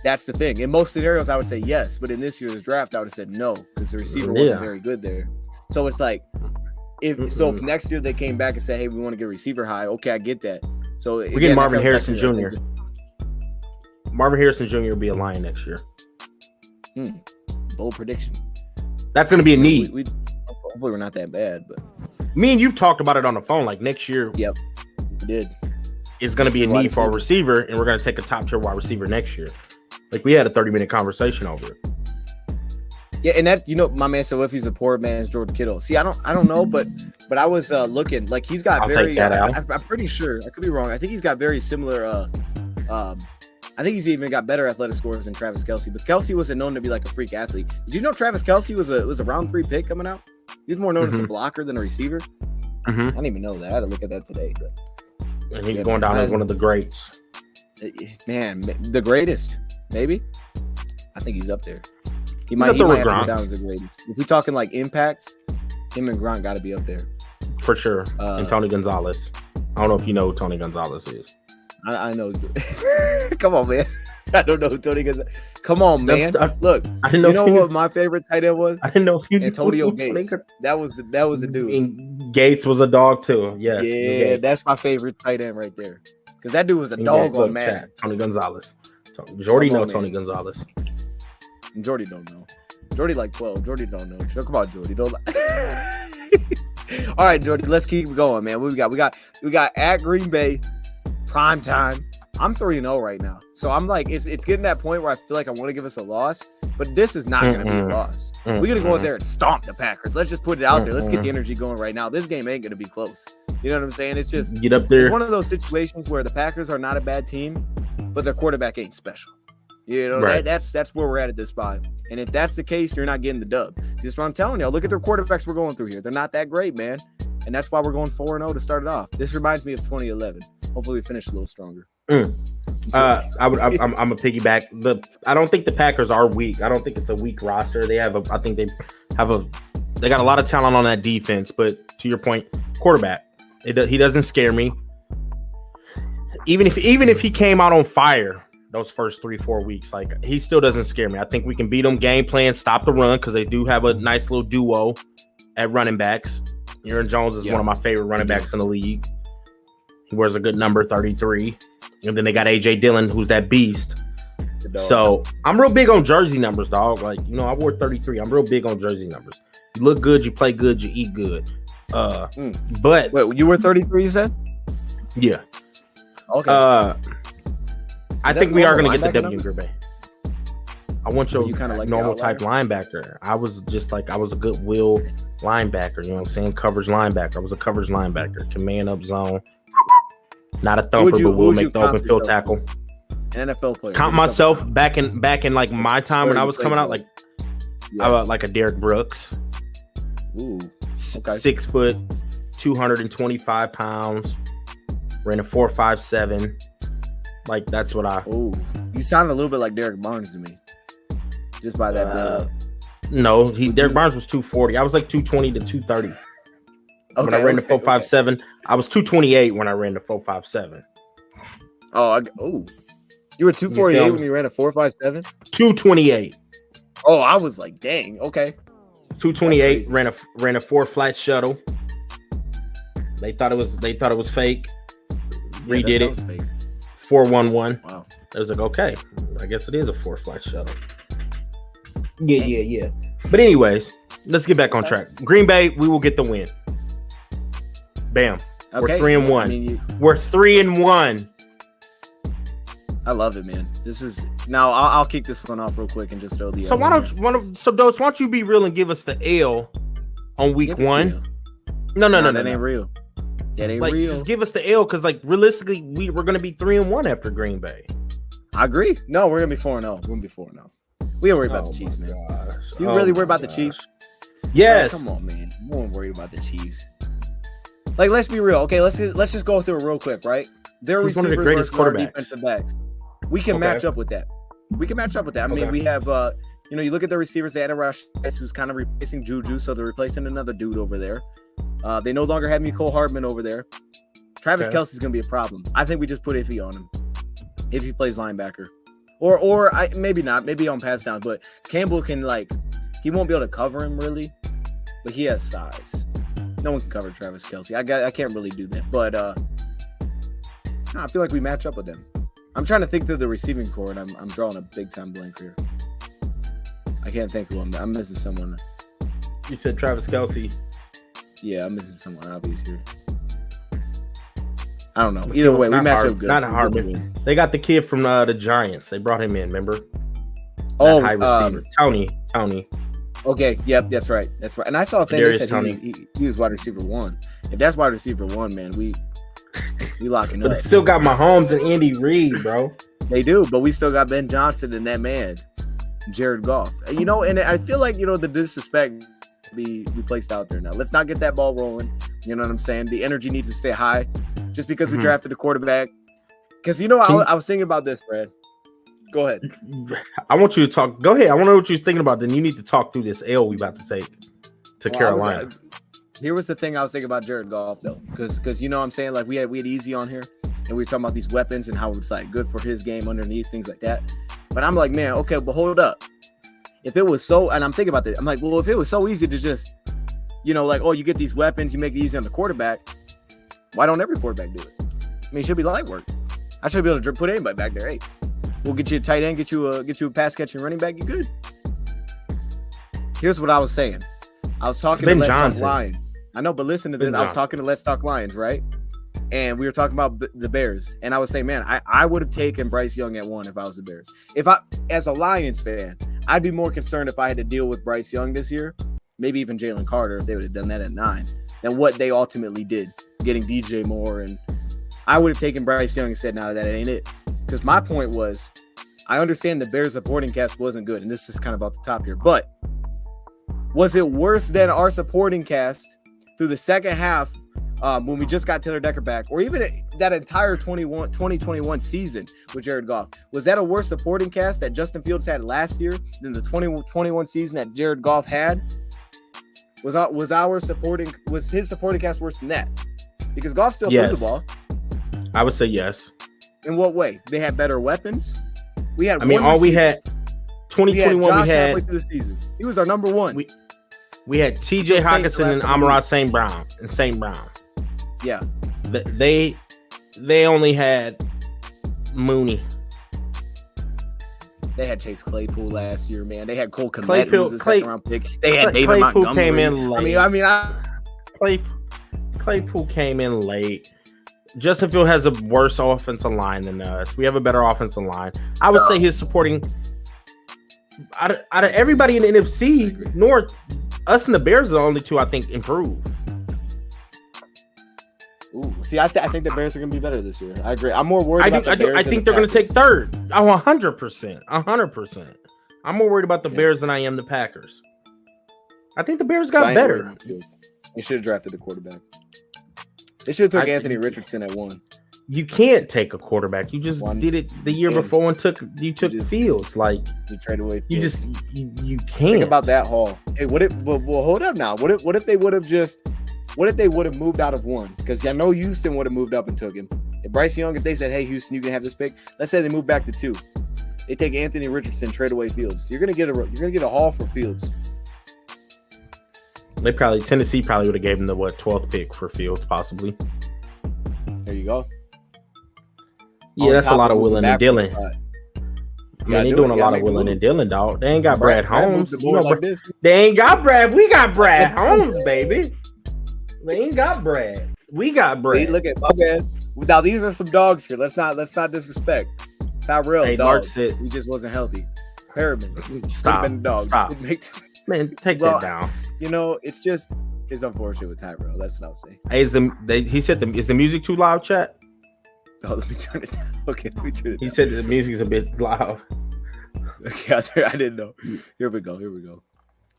That's the thing. In most scenarios, I would say yes. But in this year's draft, I would have said no, because the receiver wasn't very good there. So it's like, if next year they came back and said, hey, we want to get receiver high, okay, I get that. So we're getting Marvin Harrison Jr. Marvin Harrison Jr. will be a Lion next year. Bold prediction. That's going to be a need. Hopefully we're not that bad, but me and you've talked about it on the phone. Like next year, yep, we did. It's going to be a need for a receiver, and we're going to take a top tier wide receiver next year. Like we had a 30-minute conversation over it. Yeah, and that my man said, well, if he's a poor man's George Kittle. See, I don't know, but I was looking like he's got I'm pretty sure I could be wrong. I think he's got very similar. I think he's even got better athletic scores than Travis Kelce. But Kelce wasn't known to be like a freak athlete. Did you know Travis Kelce was a round 3 pick coming out? He was more known as a blocker than a receiver. I didn't even know that. I had to look at that today. But and he's going down as one of the greats. Man, the greatest, maybe. I think he's up there. He might have to go down as the greatest. If we're talking like impact, him and Gronk got to be up there for sure. And Tony Gonzalez. I don't know if you know who Tony Gonzalez is. I know. Come on, man. I don't know who Tony Gonzalez. Come on, man. Look, I didn't know. You know what my favorite tight end was? I didn't know if you knew Antonio Gates. That was the dude. And Gates was a dog too. Yes. Yeah, that's my favorite tight end right there. Because that dude was a dog on Madden. Tony Gonzalez. Jordy know Tony Gonzalez. Jordy don't know. Jordy like 12. Jordy don't know. Come on, Jordy. Don't. All right, Jordy. Let's keep going, man. What we got? We got at Green Bay. Prime time. I'm 3-0 right now. So I'm like, it's getting that point where I feel like I want to give us a loss, but this is not going to be a loss. We're going to go out there and stomp the Packers. Let's just put it out there. Let's get the energy going right now. This game ain't going to be close. You know what I'm saying? It's just get up there. It's one of those situations where the Packers are not a bad team, but their quarterback ain't special. You know, right. That's where we're at this spot. And if that's the case, you're not getting the dub. See, that's what I'm telling y'all. Look at the quarterbacks we're going through here. They're not that great, man. And that's why we're going 4-0 to start it off. This reminds me of 2011. Hopefully we finish a little stronger. I'm a piggyback. I don't think the Packers are weak. I don't think it's a weak roster. They got a lot of talent on that defense, but to your point, quarterback, he doesn't scare me. Even if he came out on fire those first 3-4 weeks, like he still doesn't scare me. I think we can beat them game plan, stop the run, because they do have a nice little duo at running backs. Aaron Jones is one of my favorite running backs in the league. He wears a good number, 33. And then they got A.J. Dillon, who's that beast. So I'm real big on jersey numbers, dog. Like, I wore 33. I'm real big on jersey numbers. You look good, you play good, you eat good. But wait, you were 33, you said? Yeah. Okay. I think we are going to get the W in Green Bay. I want your kind of like normal type linebacker. I was a goodwill linebacker. You know what I'm saying? Coverage linebacker. I was a coverage linebacker. Can man up zone. Not a thumper, but will make the open field tackle. An NFL player. Count myself back in like my time when I was coming out, like a Derek Brooks. Ooh. Okay. 6 foot, 225 pounds. Ran a 4.57. Like that's what I. Ooh, you sound a little bit like Derek Barnes to me. Just by that build. No, Derek Barnes was 240. I was like 220 to 230. When I ran the 4.57, I was 228 when I ran the 4.57. You were 248 when you ran a 4.57? 228. Oh, I was like, dang, okay. 228, ran a 4 flat shuttle. They thought it was fake. Redid it. 4.11. Wow. I was like, okay, I guess it is a 4 flat shuttle. Yeah. But anyways, let's get back on track. Green Bay, we will get the win. Bam. Okay. We're 3-1. I mean, We're 3-1. I love it, man. This is now. I'll kick this one off real quick and just throw the. So Dose, why don't you be real and give us the L on week 1? No, that ain't real. That ain't real. Just give us the L because, like, realistically, we're gonna be 3-1 after Green Bay. I agree. No, we're gonna be 4-0. We're gonna be 4-0. We don't worry about the Chiefs, man. You really worry about the Chiefs? Yes. Bro, come on, man. You won't worry about the Chiefs. Like, let's be real. Okay, let's just go through it real quick, right? Their He's one of receivers the greatest versus our quarterbacks. defensive backs. We can match up with that. I mean, we have, you look at the receivers. They had a rush who's kind of replacing Juju, so they're replacing another dude over there. They no longer have Mecole Hardman over there. Travis Kelce's gonna be a problem. I think we just put Iffy on him if he plays linebacker, or maybe not, maybe on pass down. But Campbell can he won't be able to cover him really, but he has size. No one can cover Travis Kelce. I can't really do that, but I feel like we match up with them. I'm trying to think through the receiving core, and I'm drawing a big time blank here. I can't think of him. I'm missing someone. You said Travis Kelce. Yeah, I'm missing someone obvious here. I don't know. Either way, we match up good. Not Hardman. They got the kid from the Giants. They brought him in. Remember? Oh, high receiver. Tony. Okay. Yep. That's right. And I saw a thing that said he was wide receiver 1. If that's wide receiver 1, man, we locking up. But they still got Mahomes and Andy Reid, bro. They do, but we still got Ben Johnson and that man, Jared Goff. And I feel like the disrespect be placed out there now. Let's not get that ball rolling. You know what I'm saying? The energy needs to stay high. Just because we drafted a quarterback. Because I was thinking about this, Brad. Go ahead. I want you to talk. Go ahead. I want to know what you're thinking about. Then you need to talk through this L we about to take to Carolina. Here was the thing I was thinking about Jared Goff, though. Because what I'm saying? Like, we had Easy on here. And we were talking about these weapons and how it's good for his game underneath, things like that. But I'm like, man, okay, but hold up. If it was so, and I'm thinking about this, I'm like, well, if it was so easy to just, you get these weapons, you make it easy on the quarterback, why don't every quarterback do it? I mean, it should be light work. I should be able to put anybody back there. Hey, we'll get you a tight end, get you a pass catching running back, you're good. Here's what I was saying. I was talking to Let's Talk Lions. I know, but listen to this. I was talking to Let's Talk Lions, right? And we were talking about the Bears. And I was saying, man, I would have taken Bryce Young at 1 if I was the Bears. As a Lions fan, I'd be more concerned if I had to deal with Bryce Young this year, maybe even Jalen Carter, if they would have done that at 9, than what they ultimately did, getting DJ Moore. And I would have taken Bryce Young and said, no, that ain't it. Because my point was, I understand the Bears' supporting cast wasn't good, and this is kind of off the top here, but was it worse than our supporting cast through the second half when we just got Taylor Decker back, or even that entire 2021 season with Jared Goff? Was that a worse supporting cast that Justin Fields had last year than the 2021 season that Jared Goff had? Was his supporting cast worse than that? Because Goff still threw the ball. I would say yes. In what way? They had better weapons. We had. We had 2021. We had through the season. He was our number 1. We had T.J. Hockenson and Amon-Ra St. Brown. Yeah. They only had Mooney. They had Chase Claypool last year, man. They had Cole Kmet, who was a second-round pick. They had David Claypool Montgomery. Came in late. Claypool came in late. Justin Field has a worse offensive line than us. We have a better offensive line. I would say his supporting out of everybody in the NFC North, us and the Bears are the only two I think improve. Ooh, see, I think the Bears are going to be better this year. I agree. I'm more worried about the Bears. I think they're going to take third. Oh, 100%. 100%. I'm more worried about the Bears than I am the Packers. I think the Bears got better. They should have drafted a quarterback. They should have took Anthony Richardson at 1. You can't take a quarterback. You just did it the year before and took Fields. Like, you trade away Fields. You just you can't. Think about that haul. Hey, well, hold up now. What if they would have moved out of 1? Because I know Houston would have moved up and took him. If Bryce Young, if they said, hey, Houston, you can have this pick. Let's say they move back to 2. They take Anthony Richardson, trade away Fields. You're gonna get a haul for Fields. Tennessee probably would have gave him the 12th pick for Fields, possibly. There you go. Yeah, that's a lot of willing and dealing. Man, they doing a lot of willing and dealing, dog. They ain't got Brad Holmes. They ain't got Brad. We got Brad Holmes, baby. They ain't got Brad. We got See, bread. look at my man. Now these are some dogs here. Let's not disrespect. Tyrell, Hey, dog. Mark said, He just wasn't healthy. Perriman. stop. Been a dog. Stop. Man, take that down. You know, it's unfortunate with Tyrell. That's what I'll say. Hey, he said is the music too loud, chat? Oh, let me turn it down. Okay, let me turn it down. He said the music's a bit loud. Okay, I didn't know. Here we go.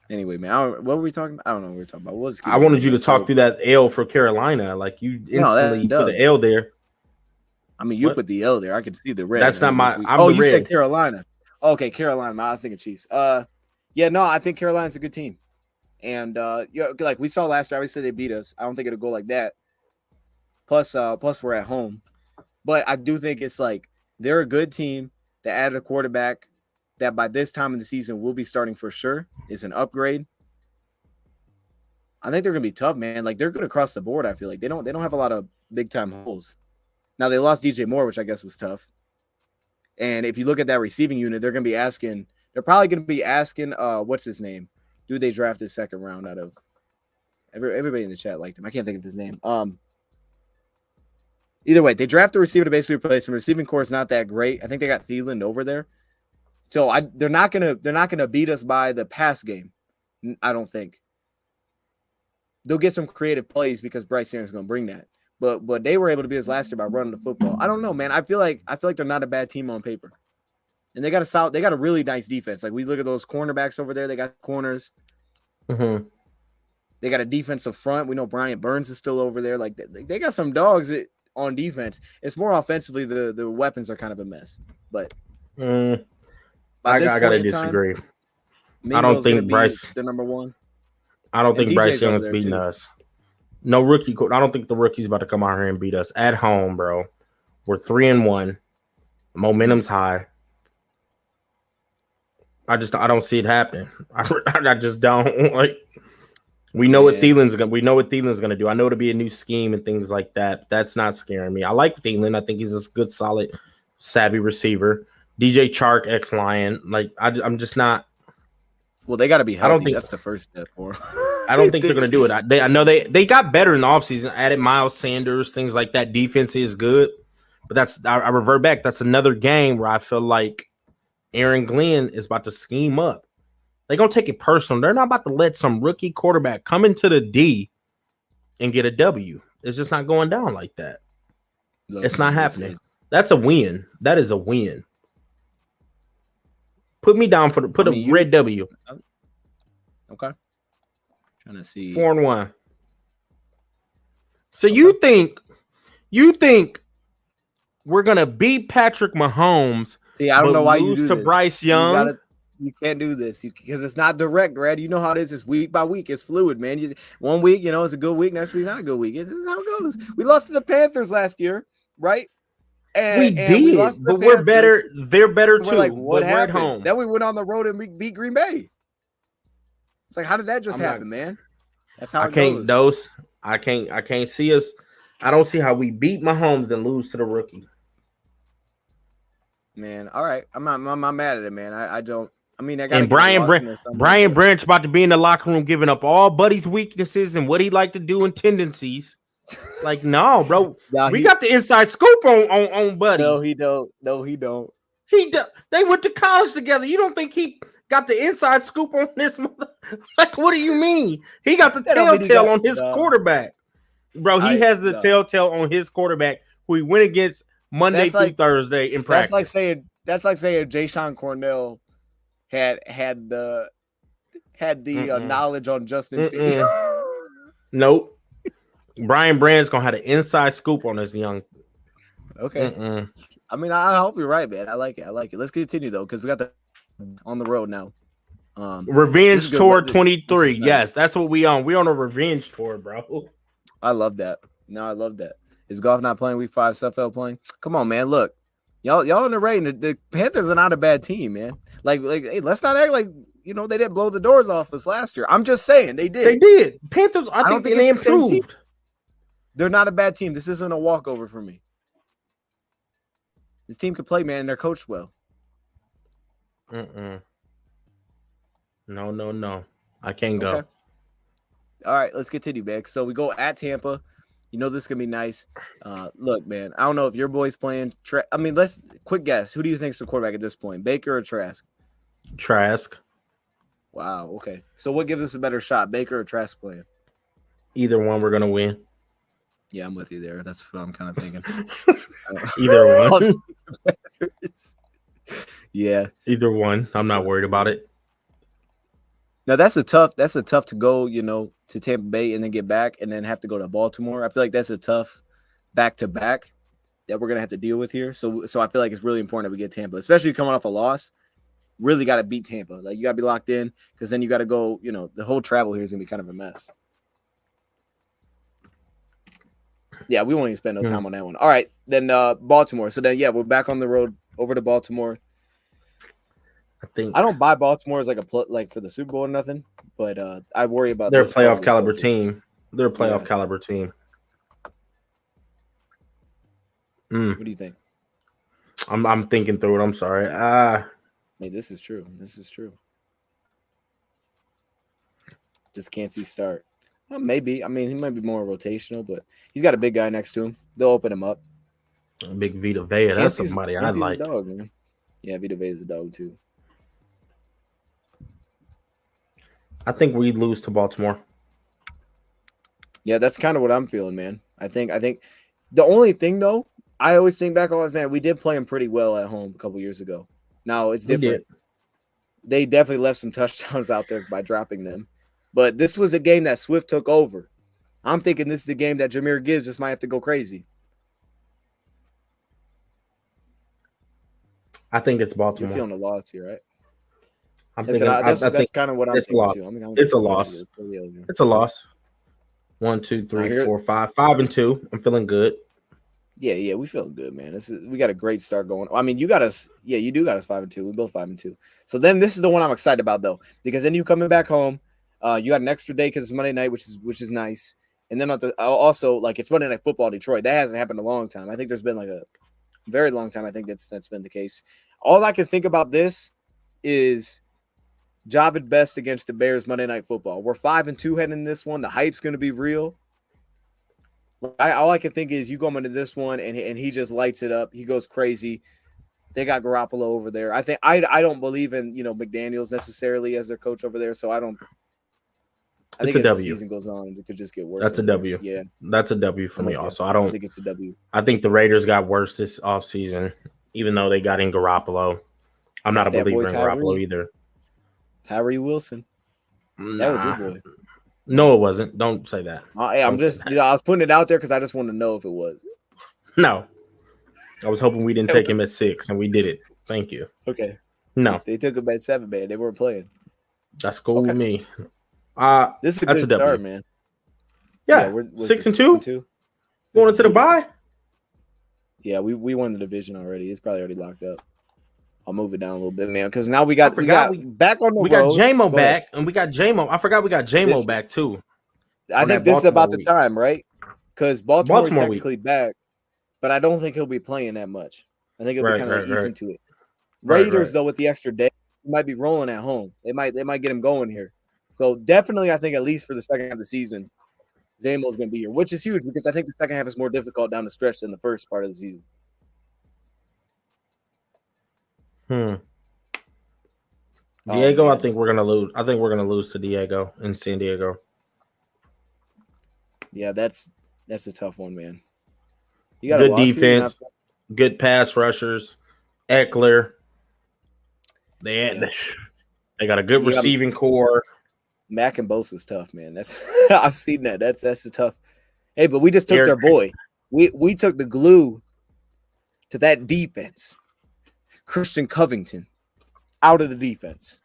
Anyway, man, what were we talking about? I don't know what we were talking about. I wanted you to talk through that L for Carolina. Like, you instantly put the L there. I mean, you put the L there. I could see the red. That's not my. You said Carolina. Okay, Carolina. I was thinking Chiefs. Yeah, no, I think Carolina's a good team. And like we saw last year, obviously they beat us. I don't think it'll go like that. Plus we're at home. But I do think it's like they're a good team that added a quarterback that by this time in the season will be starting for sure. It's an upgrade. I think they're gonna be tough, man. Like they're good across the board. I feel like they don't have a lot of big time holes. Now they lost DJ Moore, which I guess was tough. And if you look at that receiving unit, they're probably gonna be asking what's his name? Dude, they drafted second round out of everybody in the chat liked him. I can't think of his name. Either way, they draft a receiver to basically replace him. Receiving core is not that great. I think they got Thielen over there. So they're not gonna beat us by the pass game. I don't think. They'll get some creative plays because Bryce Young's gonna bring that. But they were able to beat us last year by running the football. I don't know, man. I feel like they're not a bad team on paper. And they got a really nice defense. Like we look at those cornerbacks over there, they got corners. Mm-hmm. They got a defensive front. We know Bryant Burns is still over there. Like they got some dogs on defense. It's more offensively, the weapons are kind of a mess. But I gotta disagree. I don't think Bryce the number one. I don't think Bryce Young is beating us. No rookie. I don't think the rookie's about to come out here and beat us at home, bro. We're 3-1. Momentum's high. I don't see it happening. I just don't like. We know what Thielen's gonna do. I know it'll be a new scheme and things like that. That's not scaring me. I like Thielen. I think he's a good, solid, savvy receiver. DJ Chark, ex-Lion. Like I'm just not. Well, they got to be healthy. I don't think that's the first step for them. I don't think they're going to do it. I know they got better in the offseason, added Miles Sanders, things like that. Defense is good. But I revert back. That's another game where I feel like Aaron Glenn is about to scheme up. They're going to take it personal. They're not about to let some rookie quarterback come into the D and get a W. It's just not going down like that. Look, it's not happening. That's a win. That is a win. Put me down for a red W. Okay. Trying to see 4-1. So you think we're gonna beat Patrick Mahomes? See, I don't know why you do to this. Bryce Young. You can't do this because it's not direct, Red. You know how it is. It's week by week. It's fluid, man. One week, it's a good week. Next week's not a good week. This is how it goes. We lost to the Panthers last year, right? We did, but we're better. They're better too. Like, what happened? We're at home. Then we went on the road and we beat Green Bay. It's like, how did that just happen, man? That's how it goes. I can't see us. I don't see how we beat Mahomes and lose to the rookie. Man, all right. I'm not mad at it, man. I don't. I mean, I got. And Brian Branch about to be in the locker room giving up all Buddy's weaknesses and what he like to do and tendencies. Like, no, bro. We got the inside scoop on Buddy. No, he don't. No, he don't. They went to college together. You don't think he got the inside scoop on this mother? Like, what do you mean? He got the telltale on his quarterback. Bro, he has the telltale on his quarterback who he went against Monday through Thursday in practice. That's like saying Jayshon Cornell had the knowledge on Justin Fields. Nope. Brian Brand's gonna have an inside scoop on this young. Okay. I mean, I hope you're right, man. I like it. Let's continue though, because we got on the road now. Revenge Tour 23. Yes, that's what we on. We on a revenge tour, bro. I love that. No, I love that. Is Goff not playing week 5? Suffolk playing? Come on, man. Look, y'all in the rain. The Panthers are not a bad team, man. Like, hey, let's not act like they didn't blow the doors off us last year. I'm just saying they did. They did. Panthers. I think they improved. They're not a bad team. This isn't a walkover for me. This team can play, man, and they're coached well. No. I can't go. All right, let's continue, man. So we go at Tampa. You know this is gonna be nice. Look, man, I don't know if your boy's playing. I mean, let's quick guess. Who do you think's the quarterback at this point, Baker or Trask? Trask. Wow. Okay. So what gives us a better shot, Baker or Trask playing? Either one, we're gonna win. Yeah, I'm with you there. That's what I'm kind of thinking. Either one. Yeah. Either one. I'm not worried about it. Now that's a tough to go, to Tampa Bay and then get back and then have to go to Baltimore. I feel like that's a tough back-to-back that we're gonna have to deal with here. So I feel like it's really important that we get Tampa, especially coming off a loss. Really got to beat Tampa. Like you got to be locked in because then you got to go. The whole travel here is gonna be kind of a mess. Yeah, we won't even spend no time on that one. All right, then Baltimore. So then we're back on the road over to Baltimore. I don't buy Baltimore as like for the Super Bowl or nothing, but I worry about they're a playoff caliber team. They're a playoff caliber team. What do you think? I'm thinking through it. I'm sorry. Hey, this is true. Just can't see start. Well, maybe. I mean, he might be more rotational, but he's got a big guy next to him. They'll open him up. Big Vita Vea. That's somebody I like. Dog, man. Yeah, Vita Vea is a dog too. I think we lose to Baltimore. Yeah, that's kind of what I'm feeling, man. I think the only thing though, I always think back on, man, we did play them pretty well at home a couple years ago. Now it's different. They definitely left some touchdowns out there by dropping them. But this was a game that Swift took over. I'm thinking this is a game that Jahmyr Gibbs just might have to go crazy. I think it's Baltimore. You're feeling a loss here, right? That's kind of what I'm thinking too. It's a loss. It's a loss. 1, 2, 3, 4, 5. 5-2. I'm feeling good. Yeah, we feeling good, man. We got a great start going. I mean, you got us. Yeah, you do got us 5-2. We both 5-2. So then this is the one I'm excited about though, because then you coming back home. You got an extra day because it's Monday night, which is nice. And then also like it's Monday Night Football Detroit. That hasn't happened in a long time. I think there's been like a very long time. I think that's been the case. All I can think about this is Javid Best against the Bears Monday Night Football. We're 5-2 heading in this one. The hype's going to be real. All I can think is you go into this one and he just lights it up. He goes crazy. They got Garoppolo over there. I think I don't believe in McDaniels necessarily as their coach over there. So I think as the season goes on, it could just get worse. That's a W. Yeah, that's a W for me. Also, I think it's a W. I think the Raiders got worse this offseason, even though they got in Garoppolo. I'm not a believer in Garoppolo either. Tyree Wilson. That was your boy. No, it wasn't. Don't say that. I'm just, I was putting it out there because I just wanted to know if it was. No. I was hoping we didn't take him at 6, and we did it. Thank you. Okay. No. They took him at 7, man. They weren't playing. That's cool with me. This is a good start, man. Yeah, we're 6-2. Going into the bye. Yeah, we won the division already. It's probably already locked up. I'll move it down a little bit, man, because now we got back on the road. We got JMO back, and we got JMO. I forgot we got JMO back too. I think this is about the time, right? Because Baltimore's technically back, but I don't think he'll be playing that much. I think he'll be kind of easing to it. Raiders, though, with the extra day, might be rolling at home. They might get him going here. So definitely, I think at least for the second half of the season, JMO's going to be here, which is huge because I think the second half is more difficult down the stretch than the first part of the season. Diego, I think we're gonna lose. I think we're gonna lose to Diego in San Diego. Yeah, that's a tough one, man. You got good defense, good pass rushers. Eckler. They got a good receiving core. Mack and Bosa's tough, man. That's I've seen that. That's a tough. Hey, but we just took their boy. We took the glue to that defense. Christian Covington out of the defense.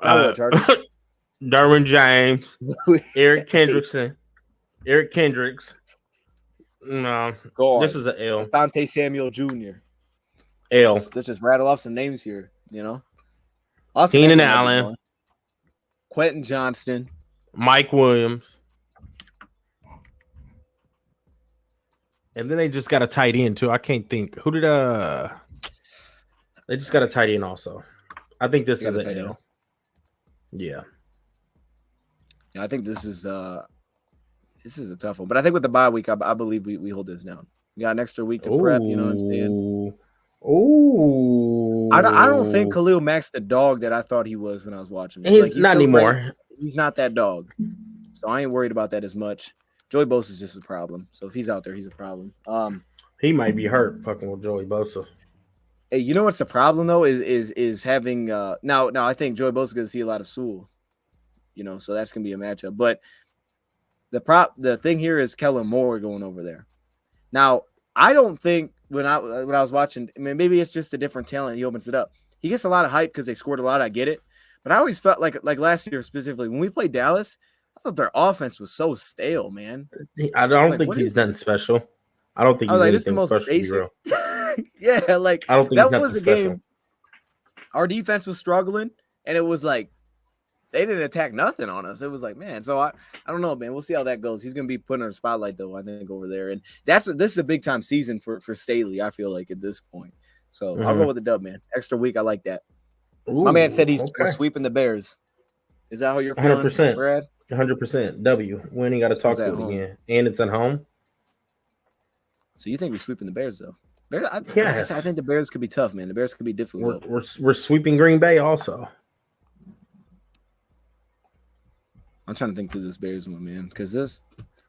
Derwin James, Eric Kendricks. No, this is an L. Asante Samuel Jr. L. Let's just rattle off some names here, Keenan Allen, Quentin Johnston, Mike Williams. And then they just got a tight end too. I can't think. Who did they just got a tight end also. I think this is an L. Yeah. I think this is This is a tough one, but I think with the bye week, I believe we hold this down. We got an extra week to prep. You know what I'm saying? I don't think Khalil Mack's the dog that I thought he was when I was watching him. Like, he's not anymore. Great. He's not that dog, so I ain't worried about that as much. Joey Bosa is just a problem. So if he's out there, he's a problem. He might be hurt fucking with Joey Bosa. Hey, you know what's the problem though is having now I think Joey Bosa is going to see a lot of Sewell, you know, so that's going to be a matchup. But the thing here is Kellen Moore going over there. Now I don't think when I was watching, I mean, maybe it's just a different talent. He opens it up. He gets a lot of hype because they scored a lot. I get it, but I always felt like last year specifically when we played Dallas, I thought their offense was so stale, man. I don't think he's nothing special. I don't think he's anything special. To be real. Yeah, like I don't think that was a game. Our defense was struggling, and it was like they didn't attack nothing on us. It was like, man. So I don't know, man. We'll see how that goes. He's gonna be put in the spotlight though, I think, over there. And this is a big time season for Staley. I feel like at this point. So I'll go with the dub, man. Extra week, I like that. Ooh, my man said he's sweeping the Bears. Is that how you're feeling, 100%, Brad? 100%. W. We ain't got to talk to it again, and it's at home. So you think we're sweeping the Bears though? Yes. I think the Bears could be tough, man. The Bears could be difficult. We're sweeping Green Bay also. I'm trying to think through this Bears one, man, because this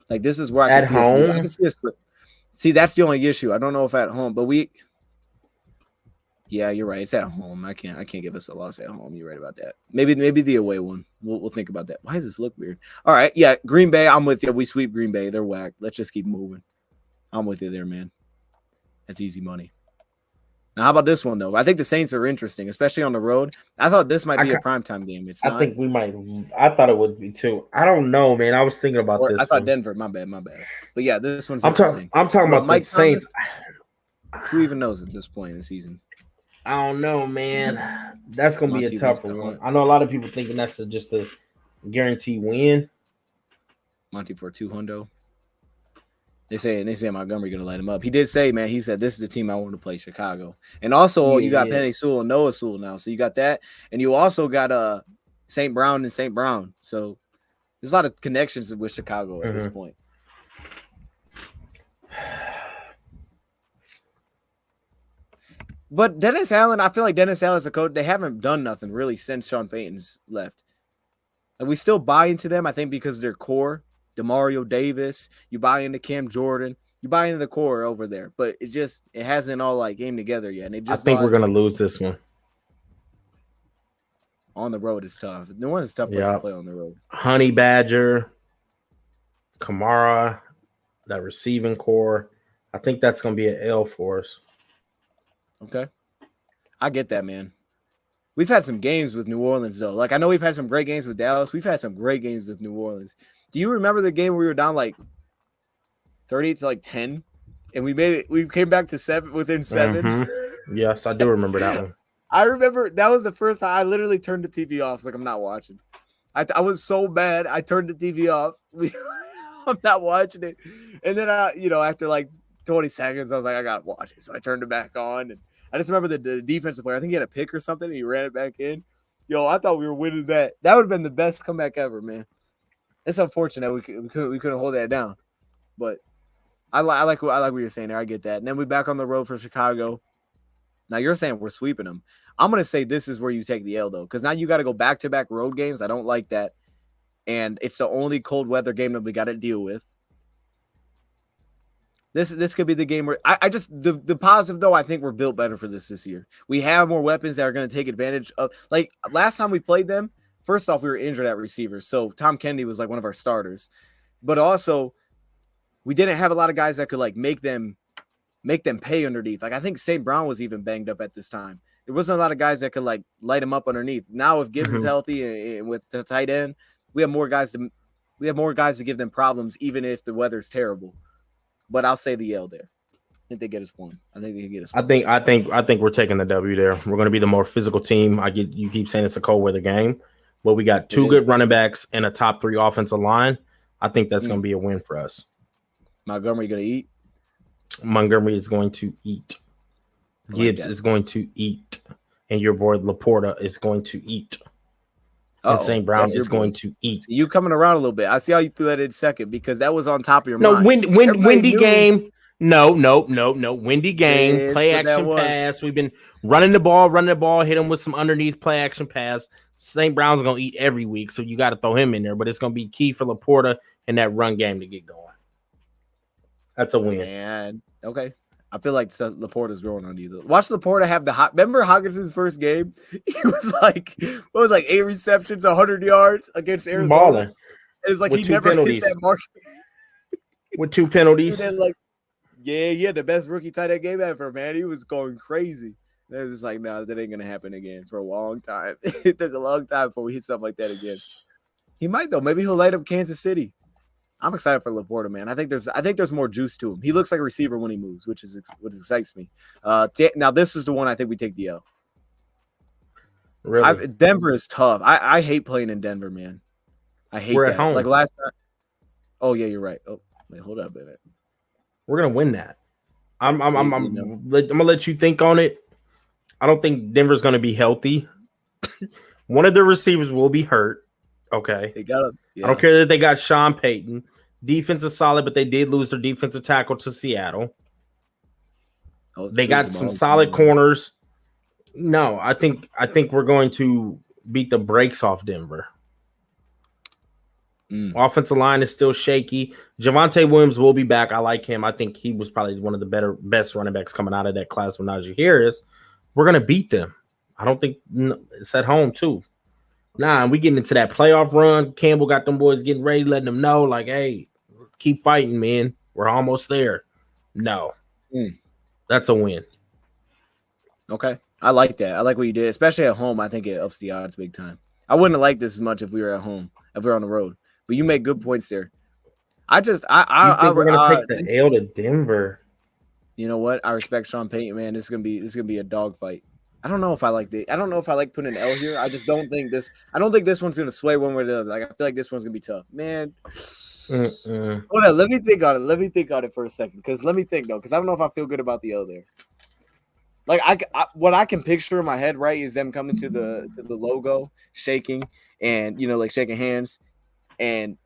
is where I can see us. See, that's the only issue. I don't know if at home, but yeah, you're right. It's at home. I can't give us a loss at home. You're right about that. Maybe the away one. We'll think about that. Why does this look weird? All right, yeah, Green Bay. I'm with you. We sweep Green Bay. They're whacked. Let's just keep moving. I'm with you there, man. That's easy money. Now, how about this one, though? I think the Saints are interesting, especially on the road. I thought this might be a primetime game. It's not. I think we might. I thought it would be, too. I don't know, man. I was thinking about this. I thought Denver. My bad. But, yeah, this one's interesting. I'm talking about Mike Saints. Who even knows at this point in the season? I don't know, man. That's going to be a tough one. I know a lot of people thinking that's just a guaranteed win. Monty for 200. They say Montgomery going to light him up. He did say, man, he said, this is the team I want to play, Chicago. And also, you got Penny Sewell and Noah Sewell now. So you got that. And you also got St. Brown and St. Brown. So there's a lot of connections with Chicago at this point. But Dennis Allen, I feel like Dennis Allen's a coach. They haven't done nothing really since Sean Payton's left. And we still buy into them, I think, because they're core. DeMario Davis, you buy into Cam Jordan, you buy into the core over there, but it hasn't all like game together yet. And I think we're gonna lose this one. On the road is tough. New Orleans is tough place to play on the road. Honey Badger, Kamara, that receiving core. I think that's gonna be an L for us. Okay, I get that, man. We've had some games with New Orleans though. Like I know we've had some great games with Dallas. We've had some great games with New Orleans. Do you remember the game where we were down like 30 to like 10 and we made it? We came back to 7 within 7. Mm-hmm. Yes, I do remember that one. I remember that was the first time I literally turned the TV off. It's like I'm not watching. I was so bad. I turned the TV off. I'm not watching it. And then after like 20 seconds, I was like, I gotta watch it. So I turned it back on. And I just remember the defensive player. I think he had a pick or something. And he ran it back in. Yo, I thought we were winning that. That would have been the best comeback ever, man. It's unfortunate we couldn't hold that down, but I like what you're saying there. I get that. And then we back on the road for Chicago. Now you're saying we're sweeping them. I'm gonna say this is where you take the L though, because now you got to go back-to-back road games. I don't like that, and it's the only cold weather game that we got to deal with. This could be the game where I just the positive though. I think we're built better for this year. We have more weapons that are going to take advantage of. Like last time we played them. First off, we were injured at receiver, so Tom Kennedy was like one of our starters. But also, we didn't have a lot of guys that could like make them pay underneath. Like I think St. Brown was even banged up at this time. There wasn't a lot of guys that could like light him up underneath. Now, if Gibbs is healthy and with the tight end, we have more guys to give them problems, even if the weather's terrible. But I'll say the L there. I think they get us one. I think they can get us one. I think we're taking the W there. We're going to be the more physical team. You keep saying it's a cold weather game. But we got 2 good running backs and a top 3 offensive line. I think that's going to be a win for us. Montgomery going to eat? Montgomery is going to eat. Gibbs is going to eat. And your boy Laporta is going to eat. And St. Brown is going to eat. You coming around a little bit. I see how you threw that in second because that was on top of your No, mind. windy game. No. Windy game. Yeah, Play action pass. We've been running the ball, hit him with some underneath play action pass. St. Brown's going to eat every week, so you got to throw him in there. But it's going to be key for Laporta and that run game to get going. That's a win. Man, okay. I feel like Laporta's growing on you. Though. Watch Laporta have remember Hawkinson's first game? He was like, 8 receptions, 100 yards against Arizona. Balling. It's like he never hit that mark. With 2 penalties. He had the best rookie tight end game ever, man. He was going crazy. It was just like, no, that ain't going to happen again for a long time. It took a long time before we hit something like that again. He might, though. Maybe he'll light up Kansas City. I'm excited for Laporta, man. I think there's more juice to him. He looks like a receiver when he moves, which excites me. Now this is the one I think we take the L. Really? Denver is tough. I hate playing in Denver, man. I hate We're that. At home. Like last time. Oh yeah, you're right. Oh wait, hold up a minute. We're gonna win that. I'm gonna let you think on it. I don't think Denver's gonna be healthy. One of the receivers will be hurt. Okay. They got I don't care that they got Sean Payton. Defense is solid, but they did lose their defensive tackle to Seattle. They got some solid corners. No, I think we're going to beat the brakes off Denver. Offensive line is still shaky. Javonte Williams will be back. I like him. I think he was probably one of the best running backs coming out of that class with Najee Harris. We're going to beat them. I don't think it's at home too. Nah, we getting into that playoff run. Campbell got them boys getting ready, letting them know, like, hey, keep fighting, man. We're almost there. No. That's a win. Okay. I like that. I like what you did, especially at home. I think it ups the odds big time. I wouldn't have liked this as much if we were at home, if we were on the road. But you make good points there. We're gonna take the L to Denver. You know what? I respect Sean Payton, man. This is gonna be a dogfight. I don't know if I like putting an L here. I just don't think this. I don't think this one's gonna sway one way or the other. Like I feel like this one's gonna be tough, man. Hold on, let me think on it for a second. Because let me think though, because I don't know if I feel good about the L there. Like what I can picture in my head, right, is them coming to the logo, shaking, and like shaking hands, and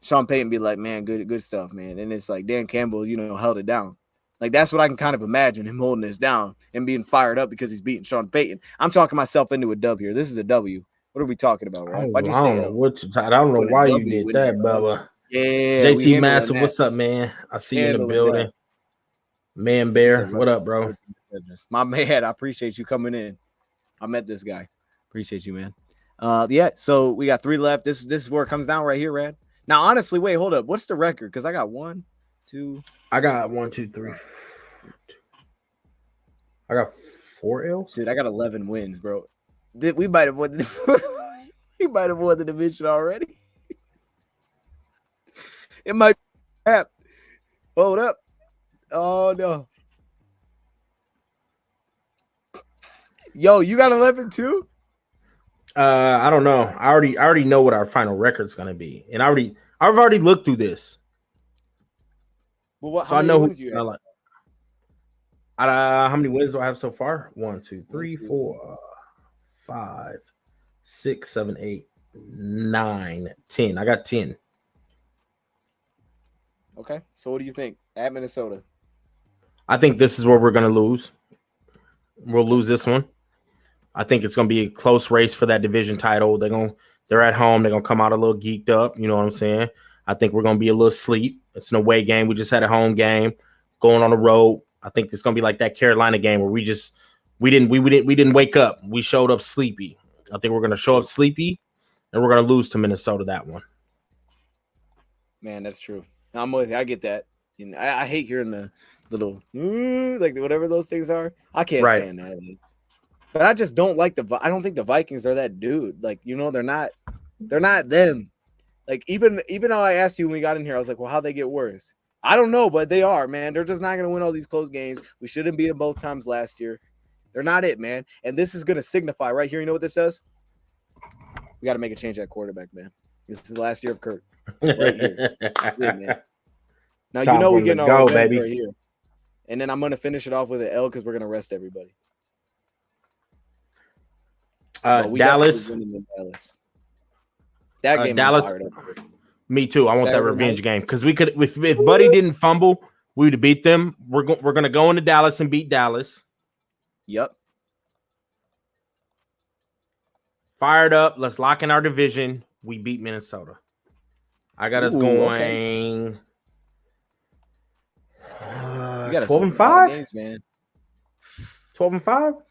Sean Payton be like, "Man, good stuff, man." And it's like Dan Campbell, held it down. Like that's what I can kind of imagine him holding this down and being fired up because he's beating Sean Payton. I'm talking myself into a dub here. This is a W. What are we talking about, right? I don't know why you did that, Bubba. Yeah, JT Massive, what's up, man? I see you in the building. Man Bear, what up, bro? My man, I appreciate you coming in. I met this guy. Appreciate you, man. Yeah, so we got 3 left. This is where it comes down right here, Rad. Now, honestly, wait, hold up. What's the record? Because I got 1, 2. I got 1, 2, 3. I got 4 L's. Dude, I got 11 wins, bro. We might have won the division already. It might be crap. Hold up. Oh no. Yo, you got 11 too? I don't know. I already know what our final record's gonna be, and I've already looked through this. Well, so I know who you like. How many wins do I have so far? 1, 2, 3, 4, 5, 6, 7, 8, 9, 10. I got 10. Okay. So what do you think at Minnesota? I think this is where we're gonna lose. We'll lose this one. I think it's gonna be a close race for that division title. They're at home. They're gonna come out a little geeked up. You know what I'm saying? I think we're gonna be a little sleep. It's an away game. We just had a home game, going on the road. I think it's gonna be like that Carolina game where we didn't wake up. We showed up sleepy. I think we're gonna show up sleepy, and we're gonna lose to Minnesota that one. Man, that's true. I'm with you. I get that. I hate hearing the little like whatever those things are. I can't stand that. But I just don't like I don't think the Vikings are that dude. Like, they're not them. Like even though I asked you when we got in here, I was like, well, how'd they get worse? I don't know, but they are, man. They're just not going to win all these close games. We shouldn't beat them both times last year. They're not it, man. And this is going to signify right here. You know what this does? We got to make a change at quarterback, man. This is the last year of Kurt. Right here. Man. Now, we're getting our baby right here. And then I'm going to finish it off with an L because we're going to rest everybody. Dallas. That game I'm Dallas. fired up. Me too. I want that Saturday revenge night. game because we could. If Buddy didn't fumble, we would have beat them. We're gonna go into Dallas and beat Dallas. Yep. Fired up. Let's lock in our division. We beat Minnesota. I got us going. You got 12-5, games, man. 12-5.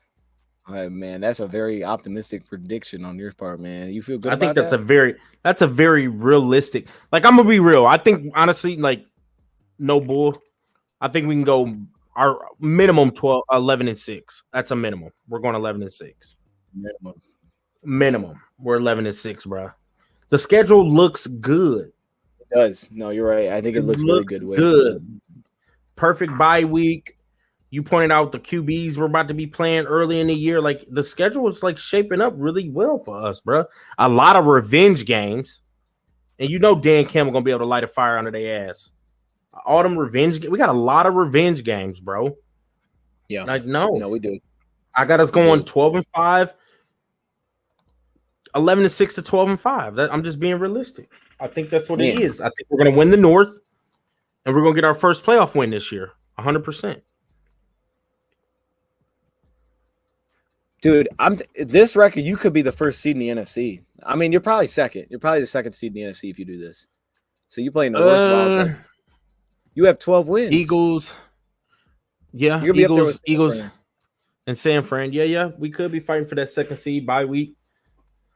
All right, man. That's a very optimistic prediction on your part, man. You feel good? I think about that's a very realistic. Like, I'm gonna be real. I think honestly, like, no bull. I think we can go our minimum 11-6. That's a minimum. We're going 11-6. Minimum. We're 11-6, bro. The schedule looks good. It does. No, you're right. I think it looks really good. Good. Perfect bye week. You pointed out the QBs we're about to be playing early in the year. Like, the schedule is like shaping up really well for us, bro. A lot of revenge games, and you know Dan Campbell gonna be able to light a fire under their ass. All them revenge. We got a lot of revenge games, bro. Yeah, like no, we do. I got us going 12-5, 11-6 to 12-5. I'm just being realistic. I think that's what it is. I think we're gonna win the North, and we're gonna get our first playoff win this year, 100%. Dude, this record. You could be the first seed in the NFC. I mean, you're probably second. You're probably the second seed in the NFC if you do this. So you play in the worst wild card. You have 12 wins. Eagles. Yeah, Eagles and San Fran. Yeah. We could be fighting for that second seed bye week.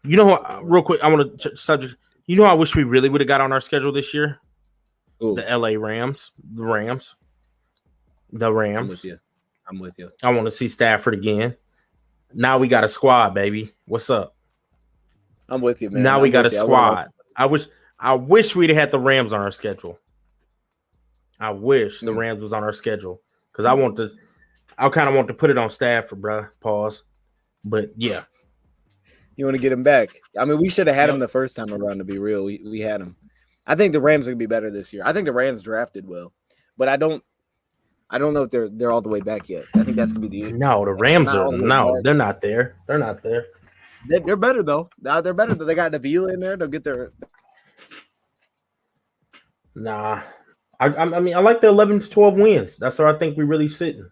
You know what? Real quick, I want to subject. You know, I wish we really would have got on our schedule this year. Ooh. The LA Rams. The Rams. I'm with you. I want to see Stafford again. Now we got a squad, baby. What's up? I'm with you, man. Now we got a squad. I wish we'd have had the Rams on our schedule. I wish the Rams was on our schedule because I kind of want to put it on Stafford, bro. Pause. But yeah, you want to get him back. I mean, we should have had him the first time around. To be real, we had him. I think the Rams are gonna be better this year. I think the Rams drafted well, but I don't know if they're all the way back yet. I think that's gonna be the the Rams are they're not there. They're not there. They're better though. They're better. They got Davila in there. They'll get their. Nah, I mean I like the 11 to 12 wins. That's where I think we really sitting.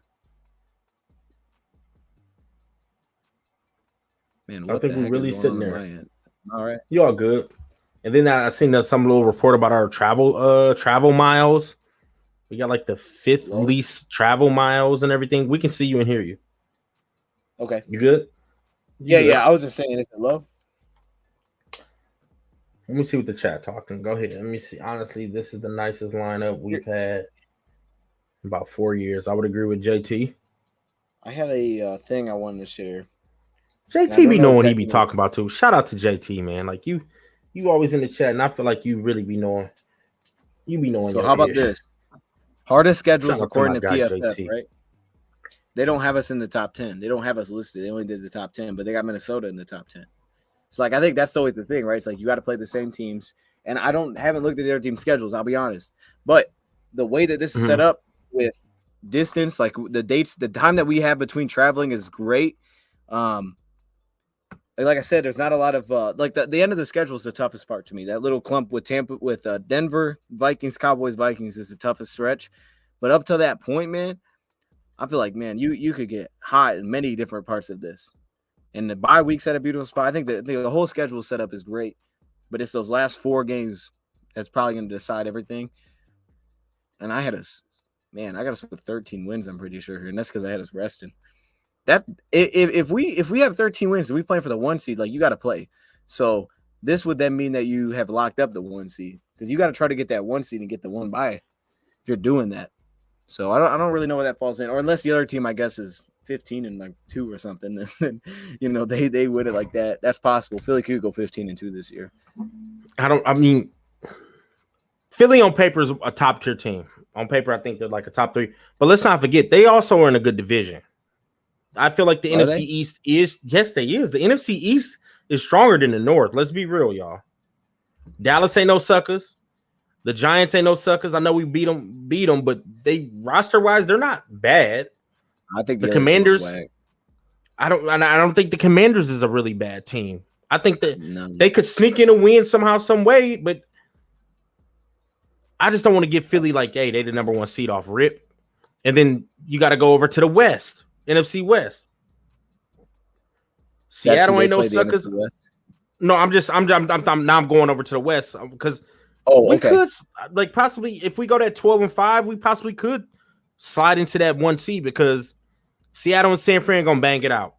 Man, I think we're really sitting there. All right, you all good. And then I seen some little report about our travel miles. We got like the 5th least travel miles and everything. We can see you and hear you. Okay. You good? Yeah. I was just saying, is it low? Let me see what the chat talking. Go ahead. Let me see. Honestly, this is the nicest lineup we've had in about 4 years. I would agree with JT. I had a thing I wanted to share. JT be knowing what he be talking about too. Shout out to JT, man. Like you always in the chat, and I feel like you really be knowing. You be knowing. So how about this? Hardest schedules according to PFF, JT. Right? They don't have us in the top 10. They don't have us listed. They only did the top 10, but they got Minnesota in the top 10. So, like, I think that's always the thing, right? It's like you got to play the same teams. And I haven't looked at their team schedules, I'll be honest. But the way that this is set up with distance, like the dates, the time that we have between traveling is great. Like I said, there's not a lot of like the end of the schedule is the toughest part to me. That little clump with Denver, Vikings, Cowboys, Vikings is the toughest stretch. But up to that point, man, I feel like, man, you could get hot in many different parts of this. And the bye week's at a beautiful spot. I think the whole schedule setup is great, but it's those last 4 games that's probably going to decide everything. And I got us with 13 wins, I'm pretty sure, and that's because I had us resting. That if we have 13 wins and we play for the 1 seed, like you got to play. So this would then mean that you have locked up the 1 seed because you got to try to get that 1 seed and get the 1 bye if you're doing that. So I don't really know where that falls in, or unless the other team I guess is 15-2 or something, then they win it like that. That's possible. Philly could go 15-2 this year. I mean, Philly on paper is a top tier team. On paper, I think they're like a top 3. But let's not forget they also are in a good division. I feel like the NFC East is. Yes, they is. The NFC East is stronger than the North. Let's be real, y'all. Dallas ain't no suckers. The Giants ain't no suckers. I know we beat them, but they roster-wise, they're not bad. I think the Commanders. I don't think the Commanders is a really bad team. I think that No. they could sneak in a win somehow, some way, but I just don't want to get Philly like, hey, they the number 1 seed off rip. And then you got to go over to the West, NFC West. That's who Seattle they ain't no play, the NFC suckers. West? No, I'm now I'm going over to the West because we okay. could like possibly if we go to 12-5, we possibly could slide into that 1 seed because Seattle and San Fran gonna bang it out.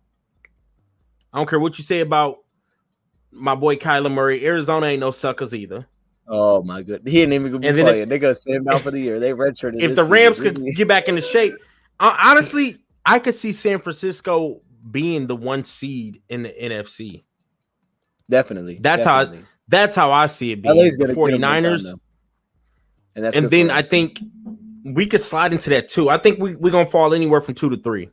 I don't care what you say about my boy Kyler Murray. Arizona ain't no suckers either. Oh my goodness, he ain't even gonna be playing. They're gonna send him out for the year. They redshirted. If the Rams could get back into shape, honestly, I could see San Francisco being the 1 seed in the NFC. Definitely. That's how I see it being. LA's The gonna 49ers. time, and then I think we could slide into that 2. I think we're gonna fall anywhere from 2 to 3.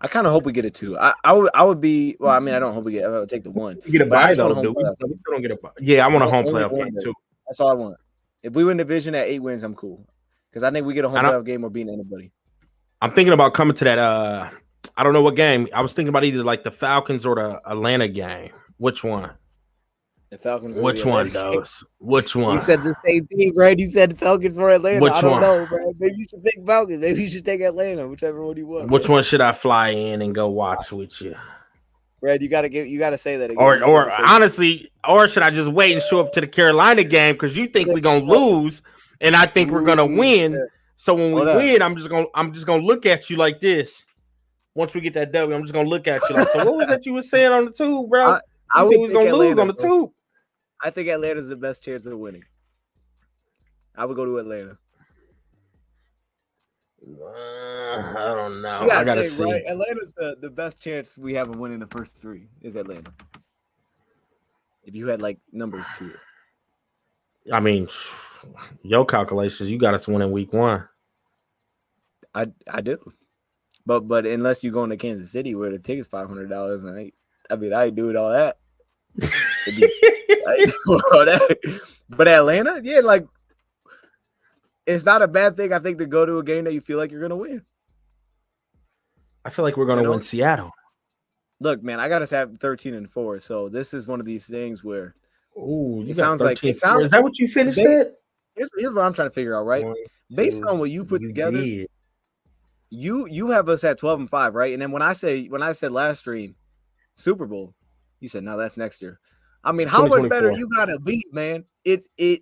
I kind of hope we get a 2. I would be well. I mean, I don't hope we get. I would take the 1. We get a bye though, dude. We still don't get a bye. Yeah, I want a home playoff game too. That's all I want. If we win division at 8 wins, I'm cool. Because I think we get a home playoff game or beating anybody. I'm thinking about coming to that. I don't know what game. I was thinking about either like the Falcons or the Atlanta game. Which one? The Falcons. Which one, Dose? Which one? You said the same thing, right? You said the Falcons for Atlanta. Which I don't one? know, bro. Maybe you should pick Falcons. Maybe you should take Atlanta, whichever one you want. Which one should I fly in and go watch with you? Brad, you gotta say that again. Or honestly, or should I just wait and show up to the Carolina game because you think we're gonna lose and I think we're gonna win. Yeah. So when we win, I'm just gonna look at you like this. Once we get that W, I'm just gonna look at you like, so what was that you were saying on the 2, bro? I was gonna lose on the 2. I think Atlanta's the best chance of winning. I would go to Atlanta. I don't know. I gotta see. Right? Atlanta's the best chance we have of winning the first 3 is Atlanta. If you had like numbers to it. I mean, your calculations, you got us winning week 1. I do. But unless you go into Kansas City where the ticket's $500 and I ain't doing all that. But Atlanta, yeah, like it's not a bad thing. I think to go to a game that you feel like you're gonna win. I feel like we're gonna win Seattle. Look, man, I got us at 13-4, so this is one of these things where it sounds like is that what you finished at? Here's what I'm trying to figure out, right? Based on what you put together, you have us at 12-5, right? And then when I said last stream, Super Bowl, you said no, that's next year. I mean, how much better you gotta beat, man?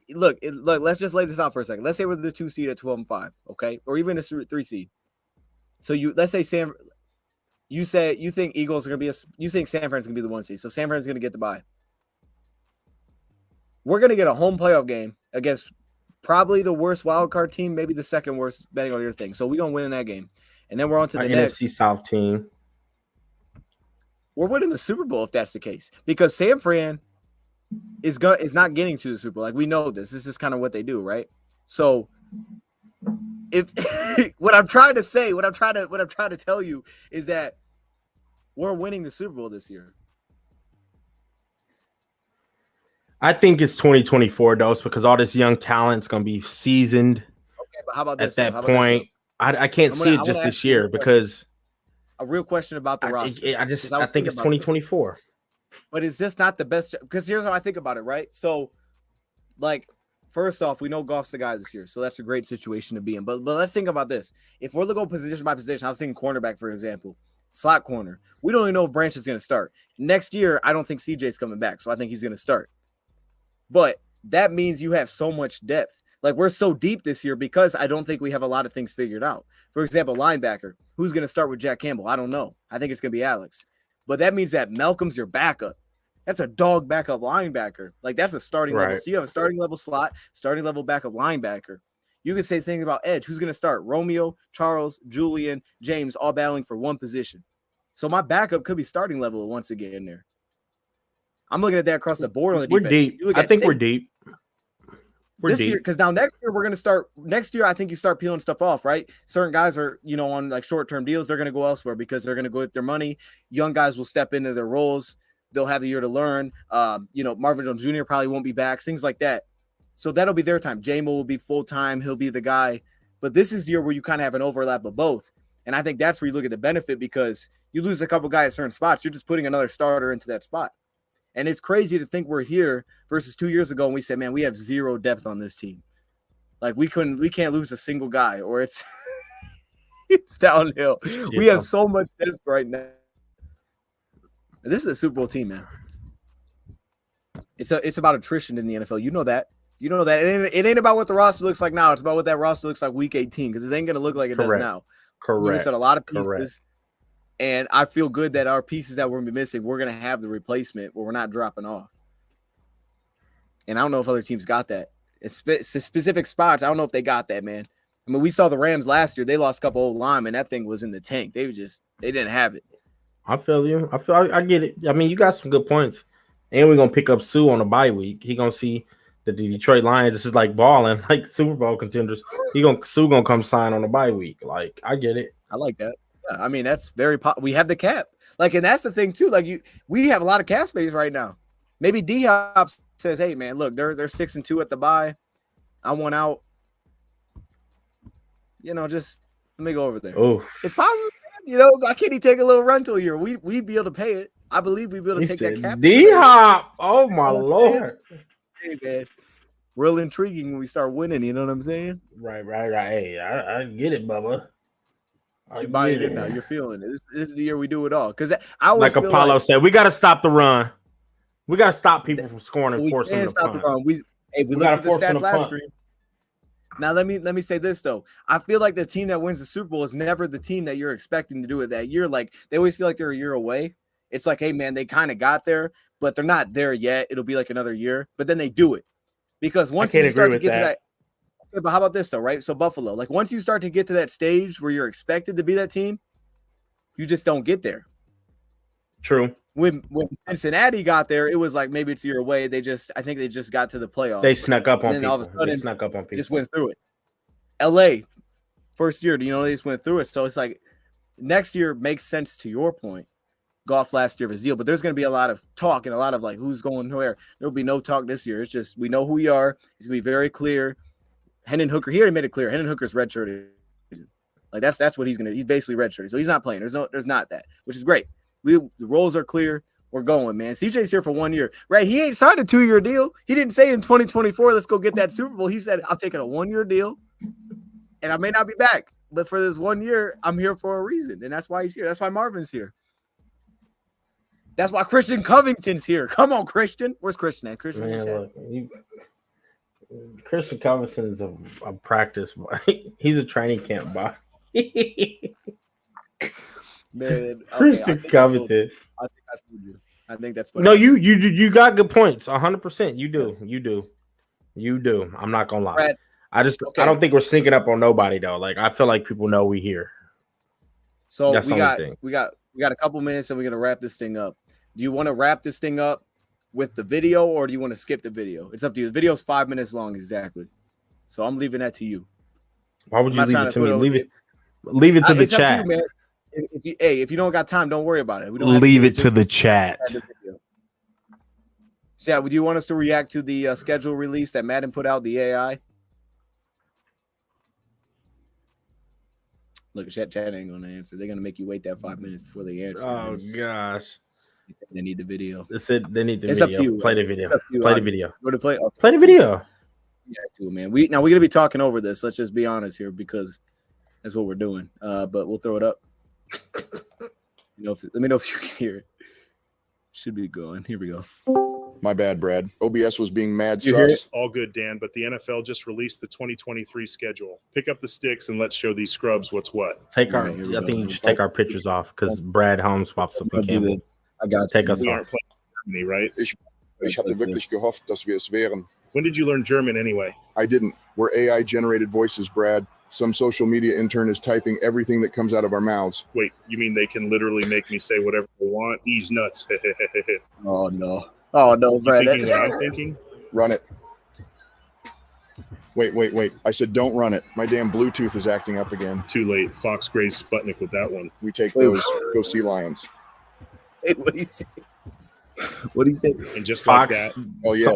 Look, let's just lay this out for a second. Let's say we're the 2 seed at 12-5, okay, or even a 3 seed. So let's say you think Eagles are gonna be you think San Fran's gonna be the 1 seed, so San Fran's gonna get the bye. We're gonna get a home playoff game against probably the worst wild card team, maybe the second worst, betting on your thing. So we're gonna win in that game, and then we're on to the next NFC South team. We're winning the Super Bowl if that's the case, because San Fran is not getting to the Super Bowl. Like, we know this. This is kind of what they do, right? So if what I'm trying to tell you is that we're winning the Super Bowl this year. I think it's 2024, Dose, because all this young talent's gonna be seasoned. Okay, but how about this? At that point, I can't see it just this year because a real question about the roster. I think it's 2024. But it's just not the best, because here's how I think about it, right? So, like, first off, we know Goff's the guy this year, so that's a great situation to be in. But let's think about this. If we're looking position by position, I was thinking cornerback, for example, slot corner. We don't even know if Branch is going to start. Next year, I don't think CJ's coming back, so I think he's going to start. But that means you have so much depth. Like, we're so deep this year because I don't think we have a lot of things figured out. For example, linebacker, who's going to start with Jack Campbell? I don't know. I think it's going to be Alex. But that means that Malcolm's your backup. That's a dog backup linebacker. Like, that's a starting level. So you have a starting level slot, starting level backup linebacker. You could say things about edge. Who's going to start? Romeo, Charles, Julian, James, all battling for one position. So my backup could be starting level once again there. I'm looking at that across the board on the defense. We're deep. I think we're deep. This year, because now next year we're going to start. Next year, I think you start peeling stuff off, right? Certain guys are, on like short-term deals. They're going to go elsewhere because they're going to go with their money. Young guys will step into their roles. They'll have the year to learn. Marvin Jones Jr. probably won't be back. Things like that. So that'll be their time. J-Mo will be full-time. He'll be the guy. But this is the year where you kind of have an overlap of both. And I think that's where you look at the benefit, because you lose a couple guys at certain spots. You're just putting another starter into that spot. And it's crazy to think we're here versus 2 years ago and we said, man, we have zero depth on this team. Like we can't lose a single guy, or it's it's downhill. Yeah. We have so much depth right now. This is a Super Bowl team, man. It's about attrition in the NFL. You know that. It ain't about what the roster looks like now. It's about what that roster looks like week 18, because it ain't gonna look like it does now. Correct. We're missing a lot of pieces. And I feel good that our pieces that we're missing, we're gonna have the replacement where we're not dropping off. And I don't know if other teams got that. It's specific spots. I don't know if they got that, man. I mean, we saw the Rams last year. They lost a couple old linemen. That thing was in the tank. They didn't have it. I feel you. I get it. I mean, you got some good points. And we're gonna pick up Sue on the bye week. He gonna see that the Detroit Lions. This is like balling, like Super Bowl contenders. Sue gonna come sign on the bye week. Like, I get it. I like that. Yeah, I mean, that's very. We have the cap. Like, and that's the thing too. Like, we have a lot of cap space right now. Maybe D-Hop says, "Hey, man, look, they're 6-2 at the bye. I want out. Just let me go over there." Oh, it's possible. Why can't he take a little run to a year? We'd be able to pay it. I believe we'd be able to take that cap. D-Hop. Oh my Lord. Hey, man. Real intriguing when we start winning. You know what I'm saying? Right. Hey, I get it, Bubba. You're buying it now. You're feeling it. This is the year we do it all. Because I always like Apollo said, we got to stop the run. We got to stop people from scoring and forcing the punt. We looked at the stats last stream. Now let me say this though. I feel like the team that wins the Super Bowl is never the team that you're expecting to do it that year. Like, they always feel like they're a year away. It's like, hey man, they kind of got there, but they're not there yet. It'll be like another year, but then they do it because once you start to get to that. Okay, but how about this though, right? So Buffalo, like once you start to get to that stage where you're expected to be that team, you just don't get there. True. When Cincinnati got there, it was like maybe it's a year away. I think they just got to the playoffs. They snuck up on people. All of a sudden, they snuck up on people. Just went through it. LA, first year, they just went through it. So it's like next year makes sense to your point. Goff last year of his deal, but there's going to be a lot of talk and a lot of like who's going where. There'll be no talk this year. It's just we know who we are. It's going to be very clear. Hendon Hooker, he already made it clear. Hendon Hooker's redshirted. Like that's what he's going to. He's basically redshirted, so he's not playing. There's not that, which is great. The roles are clear. We're going, man. CJ's here for 1 year, right? He ain't signed a 2-year deal. He didn't say in 2024, let's go get that Super Bowl. He said, I'll take it a 1-year deal, and I may not be back, but for this 1 year, I'm here for a reason, and that's why he's here. That's why Marvin's here. That's why Christian Covington's here. Come on, Christian. Where's Christian at? Christian, man, look, Christian Covington is a practice boy. He's a training camp boy. Man, Christian Covington. I think that's what you do. I think that's what. No, you got good points. 100%. You do. I'm not gonna lie. Brad, I don't think we're sneaking up on nobody though. Like, I feel like people know we here. So we got a couple minutes and we're gonna wrap this thing up. Do you want to wrap this thing up with the video, or do you want to skip the video? It's up to you. The video's 5 minutes long exactly, so I'm leaving that to you. Why would you leave it to me? Leave it to the chat. You, man. If you don't got time, don't worry about it. We don't leave it to the chat. So yeah, do you want us to react to the schedule release that Madden put out, the AI? Look, chat ain't gonna answer. They're gonna make you wait that 5 minutes before they answer. Oh gosh, they need the video. They need the it's video. Up to you. Play the video. Play the video. Go to play. Okay. Play the video. Yeah, too, man. We're gonna be talking over this. Let's just be honest here because that's what we're doing. But we'll throw it up. Let me know if you can hear it. Should be going. Here we go. My bad, Brad. OBS was being mad sus. All good, Dan, but the NFL just released the 2023 schedule. Pick up the sticks and let's show these scrubs what's what. I think you should take our pictures off because Brad Holmes pops up in camera. I got take us we off. Aren't playing Germany, right? Ich hatte wirklich gehofft, dass wir es wären. When did you learn German anyway? I didn't. We're AI-generated voices, Brad. Some social media intern is typing everything that comes out of our mouths. Wait, you mean they can literally make me say whatever they want? He's nuts. Oh, no, Brad. You thinking what I'm thinking? Run it. Wait. I said don't run it. My damn Bluetooth is acting up again. Too late. Fox grazed Sputnik with that one. We take those. Go see Lions. Hey, what do you say? What do you say? And just Fox, like that. Oh, yeah.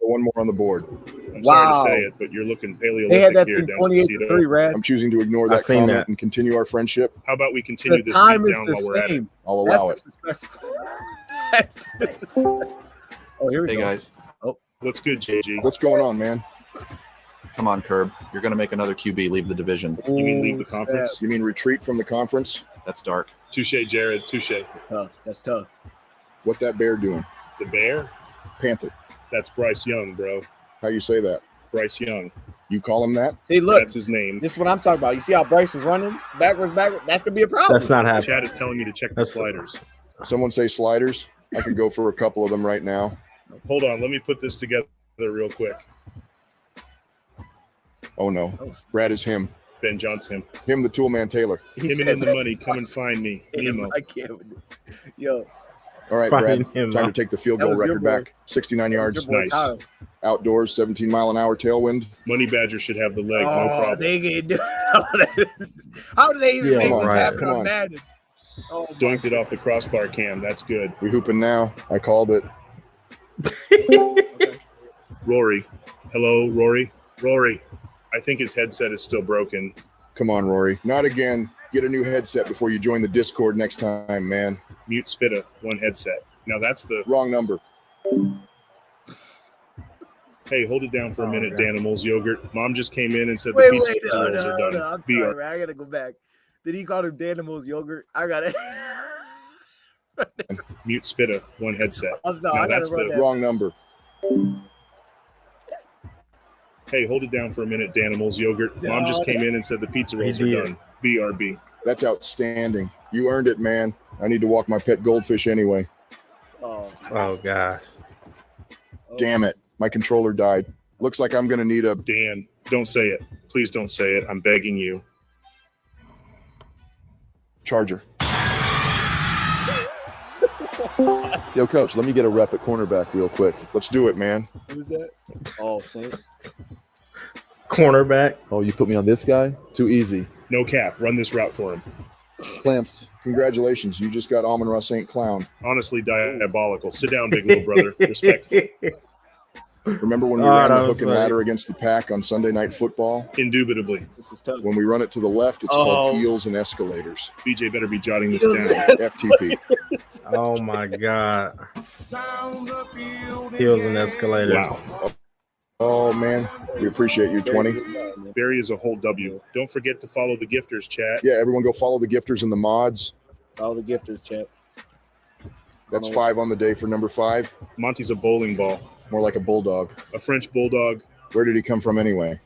One more on the board. I'm sorry to say it, but you're looking Paleolithic they had that here, thing 28-3, Rad. I'm choosing to ignore that comment and continue our friendship. How about we continue this beat time down is the while we're at it? I'll allow it. Oh, here we Hey go. guys, What's good, JG? What's going on, man? come on, Curb. You're going to make another QB leave the division. You mean leave the Snap. conference? You mean retreat from the conference? That's dark. Touche, Jared. Touche. Tough. That's tough. What that bear doing? The Bear? Panther. That's Bryce Young, bro. How you say that? Bryce Young. You call him that? See, look, That's his name. this is what I'm talking about. You see how Bryce was running backwards? That's gonna be a problem. That's not happening. Chad is telling me to check the That's- sliders. Someone say sliders. I could go for a couple of them right now. Hold on. Let me put this together real quick. Oh no, Brad is him. Ben Johnson. Him, the tool man Taylor. He Him said and in the that. money. Come and find me. Nemo. I can't. with it. Yo, All right, Find Brad. him, Time huh? to take the field That goal was your record boy. back. 69 that was yards. your boy Nice. Kyle. Outdoors, 17-mile-an-hour tailwind. Money Badger should have the leg. No Oh, problem. they can do. How do they even Yeah, make come this on, happen come on on. Madden? Oh, my Dunked it off the crossbar cam. That's good. We hooping now. I called it. Okay. Rory. Hello, Rory. Rory. I think his headset is still broken. Come on, Rory. Not again. Get a new headset before you join the Discord next time, man. Mute Spitta. One headset. Now that's the. Wrong number. Hey, hold it down for a Oh, minute, God. Danimals Yogurt. Mom just came in and said Wait, the pizza wait, no, rolls no, are no, done. no. I'm BR. sorry, man. I gotta go back. Did he call him Danimals yogurt? I got it. Mute Spitta. One headset. I'm sorry. Now I gotta that's run the- that. Wrong number. Hey, hold it down for a minute, Danimals Yogurt. Mom just came in and said the pizza rolls He are did. done. BRB. That's outstanding. You earned it, man. I need to walk my pet goldfish anyway. Oh, Oh gosh. oh. Damn it. My controller died. Looks like I'm going to need a... Dan, don't say it. Please don't say it. I'm begging you. charger. Yo, coach, let me get a rep at cornerback real quick. Let's do it, man. Who's that? Oh, Saint. Cornerback. Oh, you put me on this guy? Too easy. No cap. Run this route for him. Clamps. Congratulations. You just got Amon-Ra St. Clown. Honestly, diabolical. Sit down, big little brother. Respectful. Remember when we Oh, ran that the was hook and funny. ladder against the pack on Sunday Night Football? Indubitably. This is tough. When we run it to the left, it's called Oh. eels and escalators. BJ better be jotting this Eels down. and- FTP. Oh my god. Heels and escalators. Wow. Oh, man. We appreciate you, 20. Barry is a whole W. Don't forget to follow the gifters, chat. Yeah, everyone go follow the gifters and the mods. All the gifters, chat. That's 5 on the day for number 5. Monty's a bowling ball. More like a bulldog. A French bulldog. Where did he come from anyway?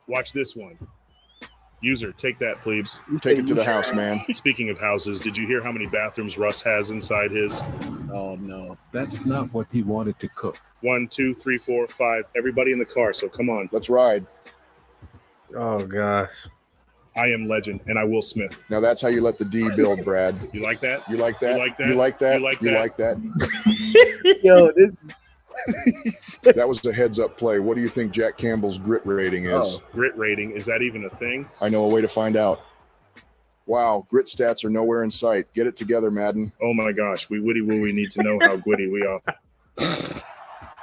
Watch this one. User, take that, plebes. Take it to the house, man. Speaking of houses, did you hear how many bathrooms Russ has inside his? Oh no. That's not what he wanted to cook. 1, 2, 3, 4, 5. Everybody in the car, so come on. Let's ride. Oh gosh. I am legend, and I will Smith. Now that's how you let the D build, Brad. You like that? You like that? You like that? You like that? You like You that? like that? Yo, this. That was a heads-up play. What do you think Jack Campbell's grit rating is? Oh. Grit rating, is that even a thing? I know a way to find out. Wow, grit stats are nowhere in sight. Get it together, Madden. Oh my gosh, we witty woo, we need to know how gwitty we are.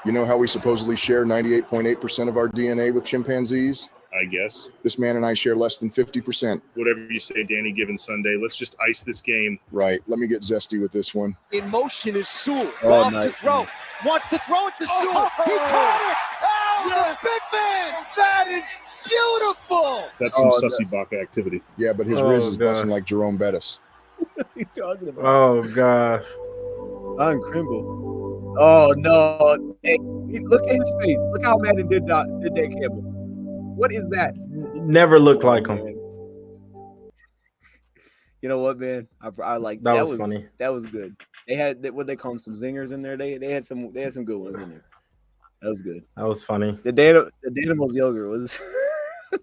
You know how we supposedly share 98.8% of our DNA with chimpanzees? I guess. This man and I share less than 50%. Whatever you say, Danny, given Sunday. Let's just ice this game. Right. Let me get zesty with this one. In motion is Sewell. Oh, Off nice. to throw. Wants to throw it to Sewell. He caught it. Oh, Yes. the big man. That is beautiful. That's some Oh, no. sussy baka activity. Yeah, but his Oh, Riz is God. busting like Jerome Bettis. What are you talking about? Oh gosh. I'm Crimble. Oh no. Hey, look at his face. Look how Madden did Dan Campbell. What is that? Never looked like him. You know what, man? I like That was funny. That was good. They had what they call them, some zingers in there. They had some good ones in there. That was good. That was funny. The Danimals yogurt was.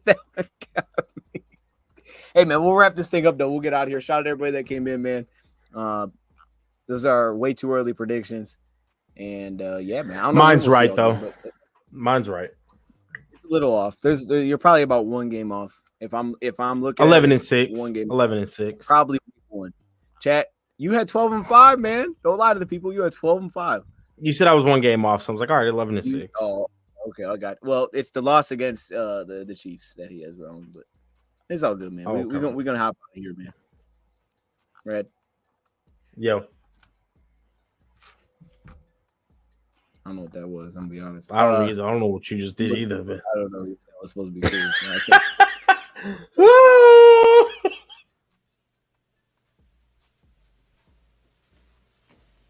That one got me. Hey man, we'll wrap this thing up though. We'll get out of here. Shout out to everybody that came in, man. Those are way too early predictions, and yeah, man. I don't know Mine's when we'll see right, all though. that, but Mine's right. it's a little off. You're probably about one game off. If I'm looking 11 at and 6. one game, 11 and 6. probably one. Chat, you had 12-5, man. Don't lie to the people. You had 12-5. You said I was one game off, so I was like, all right, 11 and 6. Oh, okay, I got it. Well, it's the loss against the Chiefs that he has wrong, but it's all good, man. Oh, okay. We're gonna hop out of here, man. Red. Yo, I don't know what that was. I'm gonna be honest. I don't either. I don't know what you just did either, but I don't know. That was supposed to be cool. So I can't-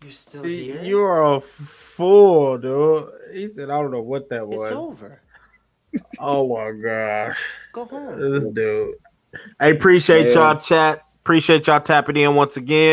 You're still here? You're a fool, dude. He said, I don't know what that was. It's over. Oh my gosh. Go home. This dude. I appreciate y'all, chat. Appreciate y'all tapping in once again.